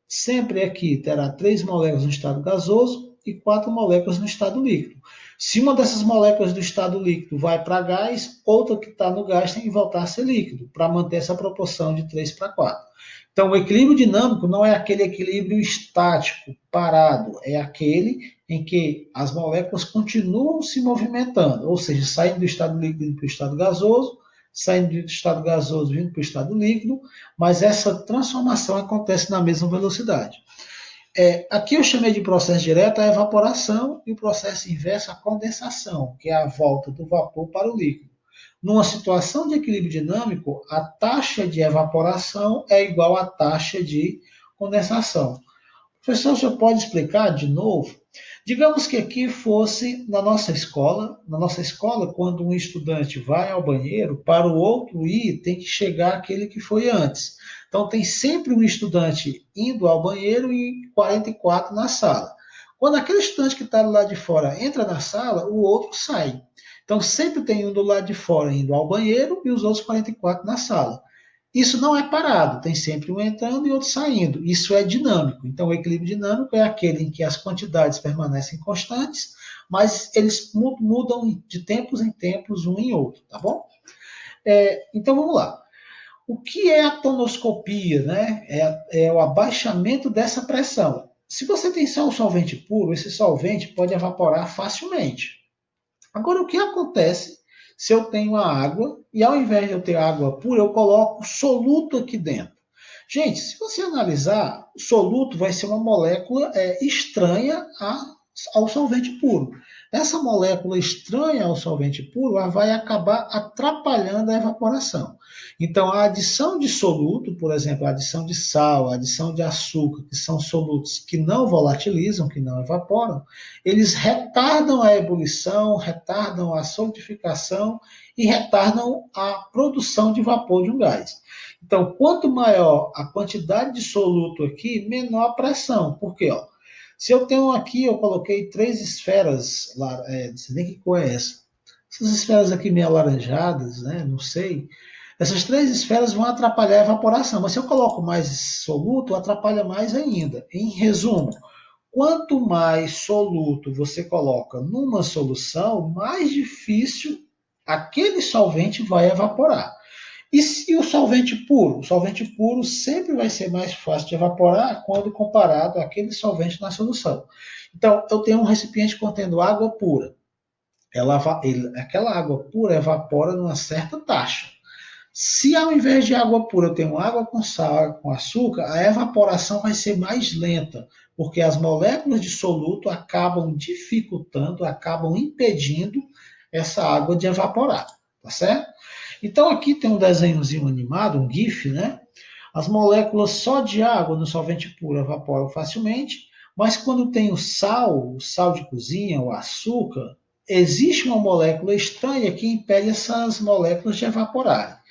Sempre aqui terá 3 moléculas no estado gasoso e 4 moléculas no estado líquido. Se uma dessas moléculas do estado líquido vai para gás, outra que está no gás tem que voltar a ser líquido, para manter essa proporção de 3 para 4. Então, o equilíbrio dinâmico não é aquele equilíbrio estático, parado, é aquele em que as moléculas continuam se movimentando, ou seja, saindo do estado líquido para o estado gasoso, saindo do estado gasoso vindo para o estado líquido, mas essa transformação acontece na mesma velocidade. Aqui eu chamei de processo direto a evaporação e o processo inverso a condensação, que é a volta do vapor para o líquido. Numa situação de equilíbrio dinâmico, a taxa de evaporação é igual à taxa de condensação. Professor, o senhor pode explicar de novo? Digamos que aqui fosse na nossa escola, quando um estudante vai ao banheiro, para o outro ir, tem que chegar aquele que foi antes. Então, tem sempre um estudante indo ao banheiro e 44 na sala. Quando aquele estudante que está do lado de fora entra na sala, o outro sai. Então, sempre tem um do lado de fora indo ao banheiro e os outros 44 na sala. Isso não é parado, tem sempre um entrando e outro saindo. Isso é dinâmico. Então, o equilíbrio dinâmico é aquele em que as quantidades permanecem constantes, mas eles mudam de tempos em tempos um em outro, tá bom? Então, vamos lá. O que é a tonoscopia? Né? É o abaixamento dessa pressão. Se você tem só um solvente puro, esse solvente pode evaporar facilmente. Agora, o que acontece se eu tenho a água e ao invés de eu ter água pura, eu coloco soluto aqui dentro? Gente, se você analisar, o soluto vai ser uma molécula estranha ao solvente puro. Essa molécula estranha ao solvente puro vai acabar atrapalhando a evaporação. Então, a adição de soluto, por exemplo, a adição de sal, a adição de açúcar, que são solutos que não volatilizam, que não evaporam, eles retardam a ebulição, retardam a solidificação e retardam a produção de vapor de um gás. Então, quanto maior a quantidade de soluto aqui, menor a pressão. Por quê? Se eu tenho aqui, eu coloquei 3 esferas, não sei nem que cor é essa. Essas esferas aqui meio alaranjadas, né? Não sei. Essas 3 esferas vão atrapalhar a evaporação, mas se eu coloco mais soluto, atrapalha mais ainda. Em resumo, quanto mais soluto você coloca numa solução, mais difícil aquele solvente vai evaporar. E se o solvente puro? O solvente puro sempre vai ser mais fácil de evaporar quando comparado àquele solvente na solução. Então, eu tenho um recipiente contendo água pura. Aquela água pura evapora numa certa taxa. Se ao invés de água pura eu tenho água com sal, com açúcar, a evaporação vai ser mais lenta, porque as moléculas de soluto acabam dificultando, acabam impedindo essa água de evaporar, tá certo? Então aqui tem um desenhozinho animado, um GIF, né? As moléculas só de água no solvente puro evaporam facilmente, mas quando tem o sal de cozinha, o açúcar, existe uma molécula estranha que impede essas moléculas de evaporarem.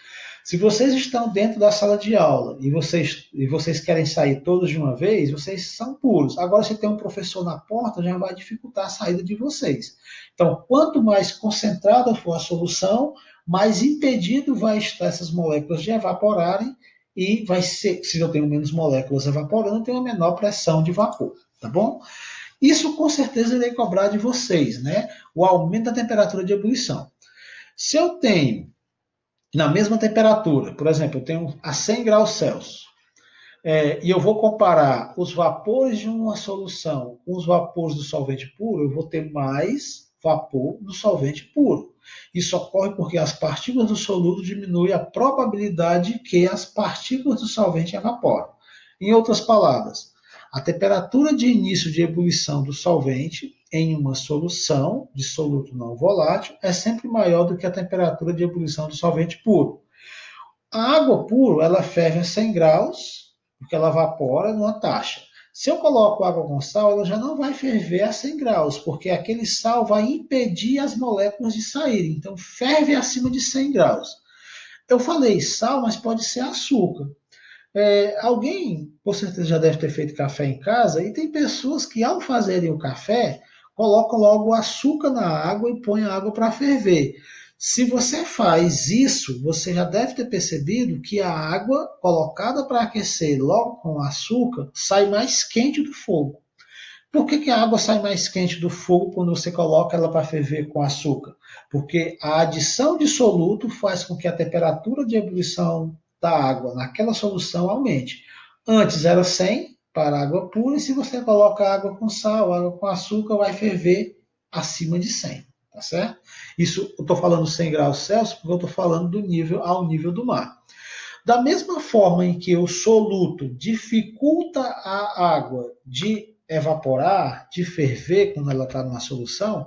Se vocês estão dentro da sala de aula e vocês querem sair todos de uma vez, vocês são puros. Agora, se tem um professor na porta, já vai dificultar a saída de vocês. Então, quanto mais concentrada for a solução, mais impedido vai estar essas moléculas de evaporarem e vai ser, se eu tenho menos moléculas evaporando, eu tenho uma menor pressão de vapor, tá bom? Isso com certeza irei cobrar de vocês, né? O aumento da temperatura de ebulição. Se eu tenho na mesma temperatura, por exemplo, eu tenho a 100 graus Celsius, e eu vou comparar os vapores de uma solução com os vapores do solvente puro, eu vou ter mais vapor do solvente puro. Isso ocorre porque as partículas do soluto diminuem a probabilidade que as partículas do solvente evaporem. Em outras palavras, a temperatura de início de ebulição do solvente em uma solução de soluto não volátil é sempre maior do que a temperatura de ebulição do solvente puro. A água pura, ela ferve a 100 graus, porque ela evapora numa taxa. Se eu coloco água com sal, ela já não vai ferver a 100 graus, porque aquele sal vai impedir as moléculas de saírem. Então, ferve acima de 100 graus. Eu falei sal, mas pode ser açúcar. Alguém, com certeza, já deve ter feito café em casa, e tem pessoas que, ao fazerem o café, colocam logo o açúcar na água e põem a água para ferver. Se você faz isso, você já deve ter percebido que a água colocada para aquecer logo com açúcar sai mais quente do fogo. Por que a água sai mais quente do fogo quando você coloca ela para ferver com açúcar? Porque a adição de soluto faz com que a temperatura de ebulição da água naquela solução aumente. Antes era 100 para água pura, e se você coloca água com sal, água com açúcar, vai ferver acima de 100, tá certo? Isso eu estou falando 100 graus Celsius porque eu estou falando do nível ao nível do mar. Da mesma forma em que o soluto dificulta a água de evaporar, de ferver quando ela está numa solução,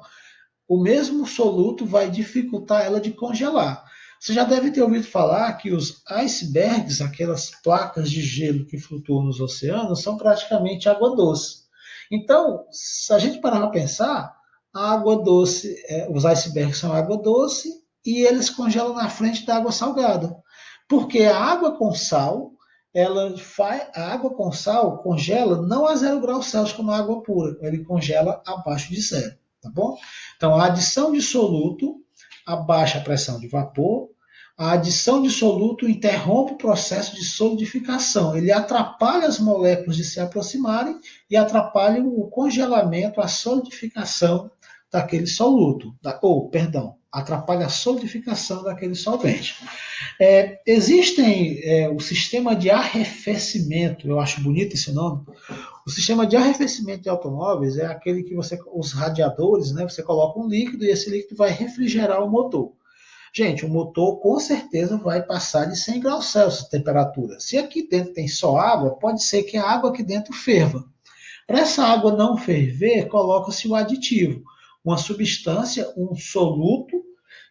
o mesmo soluto vai dificultar ela de congelar. Você já deve ter ouvido falar que os icebergs, aquelas placas de gelo que flutuam nos oceanos, são praticamente água doce. Então, se a gente parar para pensar, a água doce, os icebergs são água doce e eles congelam na frente da água salgada. Porque a água com sal, a água com sal congela não a 0 graus Celsius como a água pura, ele congela abaixo de zero, tá bom? Então, a adição de soluto abaixa a pressão de vapor, a adição de soluto interrompe o processo de solidificação, ele atrapalha as moléculas de se aproximarem e atrapalha o congelamento, a solidificação daquele soluto, atrapalha a solidificação daquele solvente. Existem o sistema de arrefecimento, eu acho bonito esse nome. O sistema de arrefecimento de automóveis é aquele que os radiadores, né, você coloca um líquido e esse líquido vai refrigerar o motor. Gente, o motor com certeza vai passar de 100 graus Celsius a temperatura. Se aqui dentro tem só água, pode ser que a água aqui dentro ferva. Para essa água não ferver, coloca-se o aditivo, uma substância, um soluto,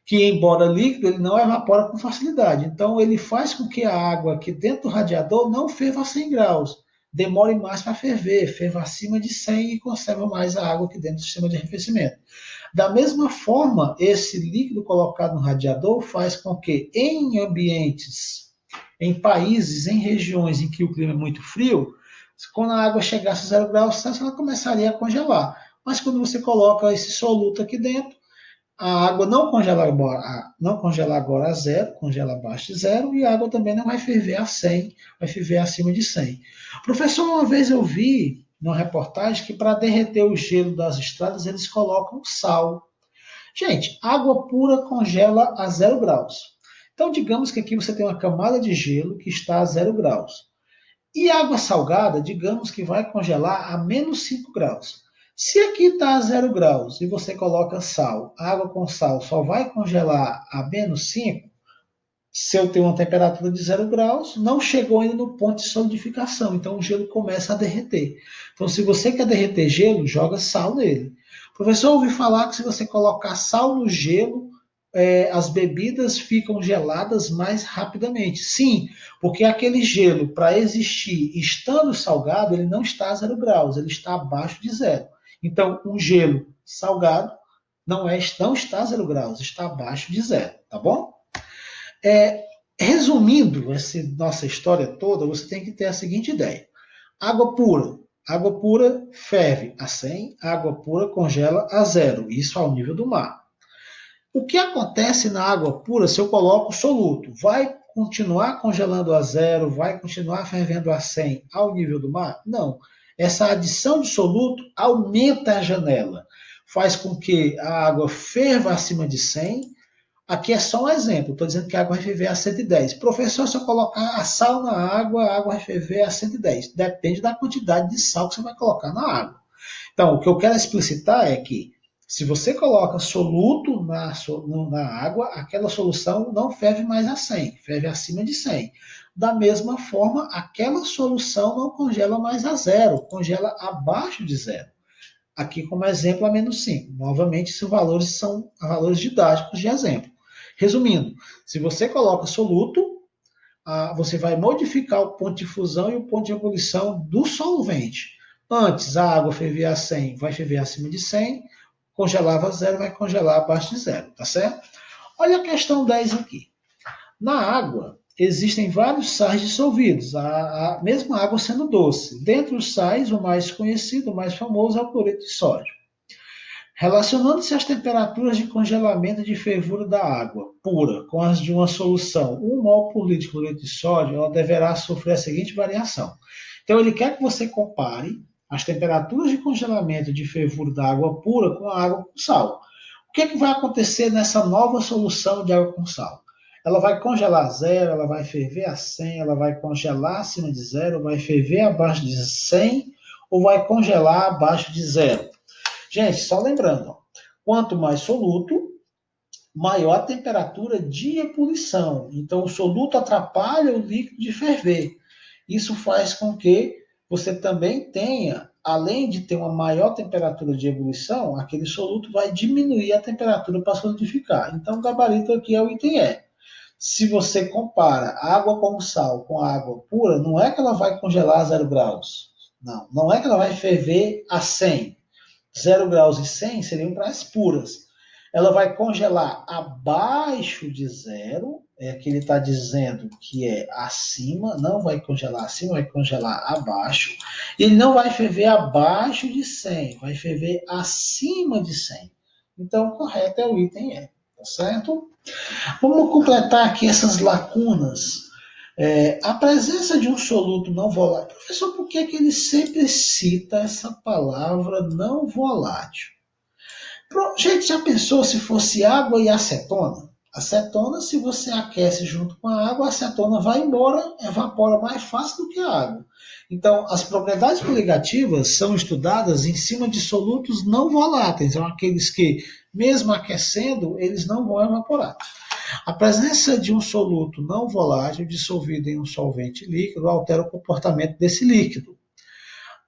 que embora líquido, ele não evapora com facilidade. Então, ele faz com que a água aqui dentro do radiador não ferva a 100 graus, demore mais para ferver, ferva acima de 100 e conserva mais a água aqui dentro do sistema de arrefecimento. Da mesma forma, esse líquido colocado no radiador faz com que em ambientes, em países, em regiões em que o clima é muito frio, quando a água chegasse a 0 graus Celsius, ela começaria a congelar. Mas quando você coloca esse soluto aqui dentro, a água não congela agora a zero, congela abaixo de zero, e a água também não vai ferver a 100, vai ferver acima de 100. Professor, uma vez eu vi numa reportagem que para derreter o gelo das estradas eles colocam sal. Gente, água pura congela a 0 graus. Então, digamos que aqui você tem uma camada de gelo que está a 0 graus. E água salgada, digamos que vai congelar a menos 5 graus. Se aqui está a 0 graus e você coloca sal, água com sal só vai congelar a menos 5, se eu tenho uma temperatura de 0 graus, não chegou ainda no ponto de solidificação, então o gelo começa a derreter. Então, se você quer derreter gelo, joga sal nele. O professor ouviu falar que se você colocar sal no gelo, as bebidas ficam geladas mais rapidamente. Sim, porque aquele gelo, para existir estando salgado, ele não está a 0 graus, ele está abaixo de zero. Então, um gelo salgado não está a 0 graus, está abaixo de zero, tá bom? Resumindo essa nossa história toda, você tem que ter a seguinte ideia. Água pura. Água pura ferve a 100, água pura congela a zero, isso ao nível do mar. O que acontece na água pura se eu coloco soluto? Vai continuar congelando a zero, vai continuar fervendo a 100 ao nível do mar? Não. Essa adição de soluto aumenta a janela, faz com que a água ferva acima de 100. Aqui é só um exemplo, estou dizendo que a água vai ferver a 110. Professor, se eu colocar a sal na água, a água vai ferver a 110. Depende da quantidade de sal que você vai colocar na água. Então, o que eu quero explicitar é que se você coloca soluto na água, aquela solução não ferve mais a 100, ferve acima de 100. Da mesma forma, aquela solução não congela mais a zero, congela abaixo de zero. Aqui, como exemplo, a menos 5. Novamente, esses valores são valores didáticos de exemplo. Resumindo, se você coloca soluto, você vai modificar o ponto de fusão e o ponto de ebulição do solvente. Antes, a água fervia a 100, vai ferver acima de 100, congelava a zero, vai congelar abaixo de zero, tá certo? Olha a questão 10 aqui. Na água, existem vários sais dissolvidos, a mesma água sendo doce. Dentre os sais, o mais conhecido, o mais famoso é o cloreto de sódio. Relacionando-se às temperaturas de congelamento e de fervura da água pura com as de uma solução 1 mol por litro de cloreto de sódio, ela deverá sofrer a seguinte variação. Então, ele quer que você compare as temperaturas de congelamento e de fervura da água pura com a água com sal. O que, vai acontecer nessa nova solução de água com sal? Ela vai congelar a zero, ela vai ferver a 100, ela vai congelar acima de zero, vai ferver abaixo de 100 ou vai congelar abaixo de zero? Gente, só lembrando, quanto mais soluto, maior a temperatura de ebulição. Então, o soluto atrapalha o líquido de ferver. Isso faz com que você também tenha, além de ter uma maior temperatura de ebulição, aquele soluto vai diminuir a temperatura para solidificar. Então, o gabarito aqui é o item E. Se você compara água com sal com água pura, não é que ela vai congelar a 0 graus. Não, não é que ela vai ferver a 100. 0 graus e 100 seriam para as puras. Ela vai congelar abaixo de zero, é que ele está dizendo que é acima, não vai congelar acima, vai congelar abaixo. E ele não vai ferver abaixo de 100, vai ferver acima de 100. Então, o correto é o item E, tá certo? Vamos completar aqui essas lacunas. A presença de um soluto não volátil. Professor, por que, que ele sempre cita essa palavra não volátil? Gente, já pensou se fosse água e acetona? Acetona, se você aquece junto com a água, a acetona vai embora, evapora mais fácil do que a água. Então, as propriedades coligativas são estudadas em cima de solutos não voláteis, são aqueles que, mesmo aquecendo, eles não vão evaporar. A presença de um soluto não volátil dissolvido em um solvente líquido altera o comportamento desse líquido.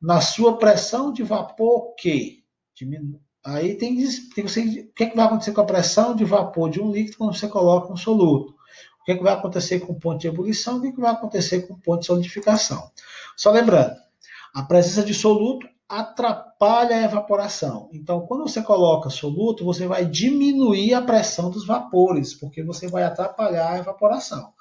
Na sua pressão de vapor, que diminui. Aí tem que o que, é que vai acontecer com a pressão de vapor de um líquido quando você coloca um soluto? O que, é que vai acontecer com o ponto de ebulição? O que, é que vai acontecer com o ponto de solidificação? Só lembrando, a presença de soluto atrapalha a evaporação. Então, quando você coloca soluto, você vai diminuir a pressão dos vapores, porque você vai atrapalhar a evaporação.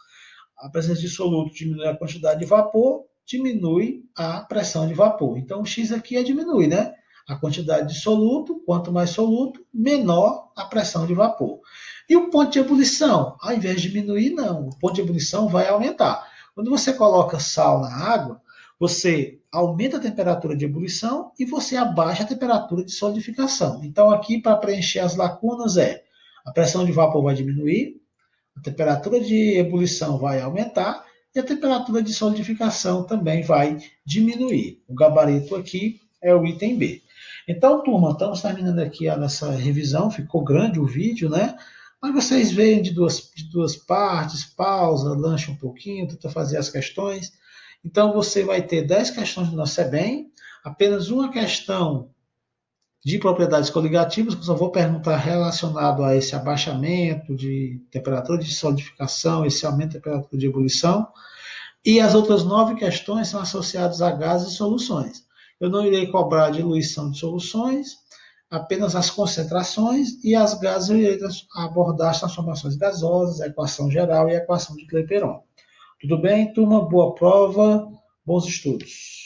A presença de soluto diminui a quantidade de vapor, diminui a pressão de vapor. Então, o X aqui é diminui, né? A quantidade de soluto, quanto mais soluto, menor a pressão de vapor. E o ponto de ebulição? Ao invés de diminuir, não. O ponto de ebulição vai aumentar. Quando você coloca sal na água, você aumenta a temperatura de ebulição e você abaixa a temperatura de solidificação. Então, aqui, para preencher as lacunas, a pressão de vapor vai diminuir, a temperatura de ebulição vai aumentar e a temperatura de solidificação também vai diminuir. O gabarito aqui é o item B. Então, turma, estamos terminando aqui a nossa revisão. Ficou grande o vídeo, né? Mas vocês veem de duas partes, pausa, lancha um pouquinho, tenta fazer as questões. Então, você vai ter 10 questões do nosso EBEM, apenas uma questão de propriedades coligativas, que eu só vou perguntar relacionado a esse abaixamento de temperatura de solidificação, esse aumento de temperatura de ebulição, e as outras 9 questões são associadas a gases e soluções. Eu não irei cobrar a diluição de soluções, apenas as concentrações, e as gases eu irei abordar as transformações gasosas, a equação geral e a equação de Clapeyron. Tudo bem, turma? Boa prova, bons estudos.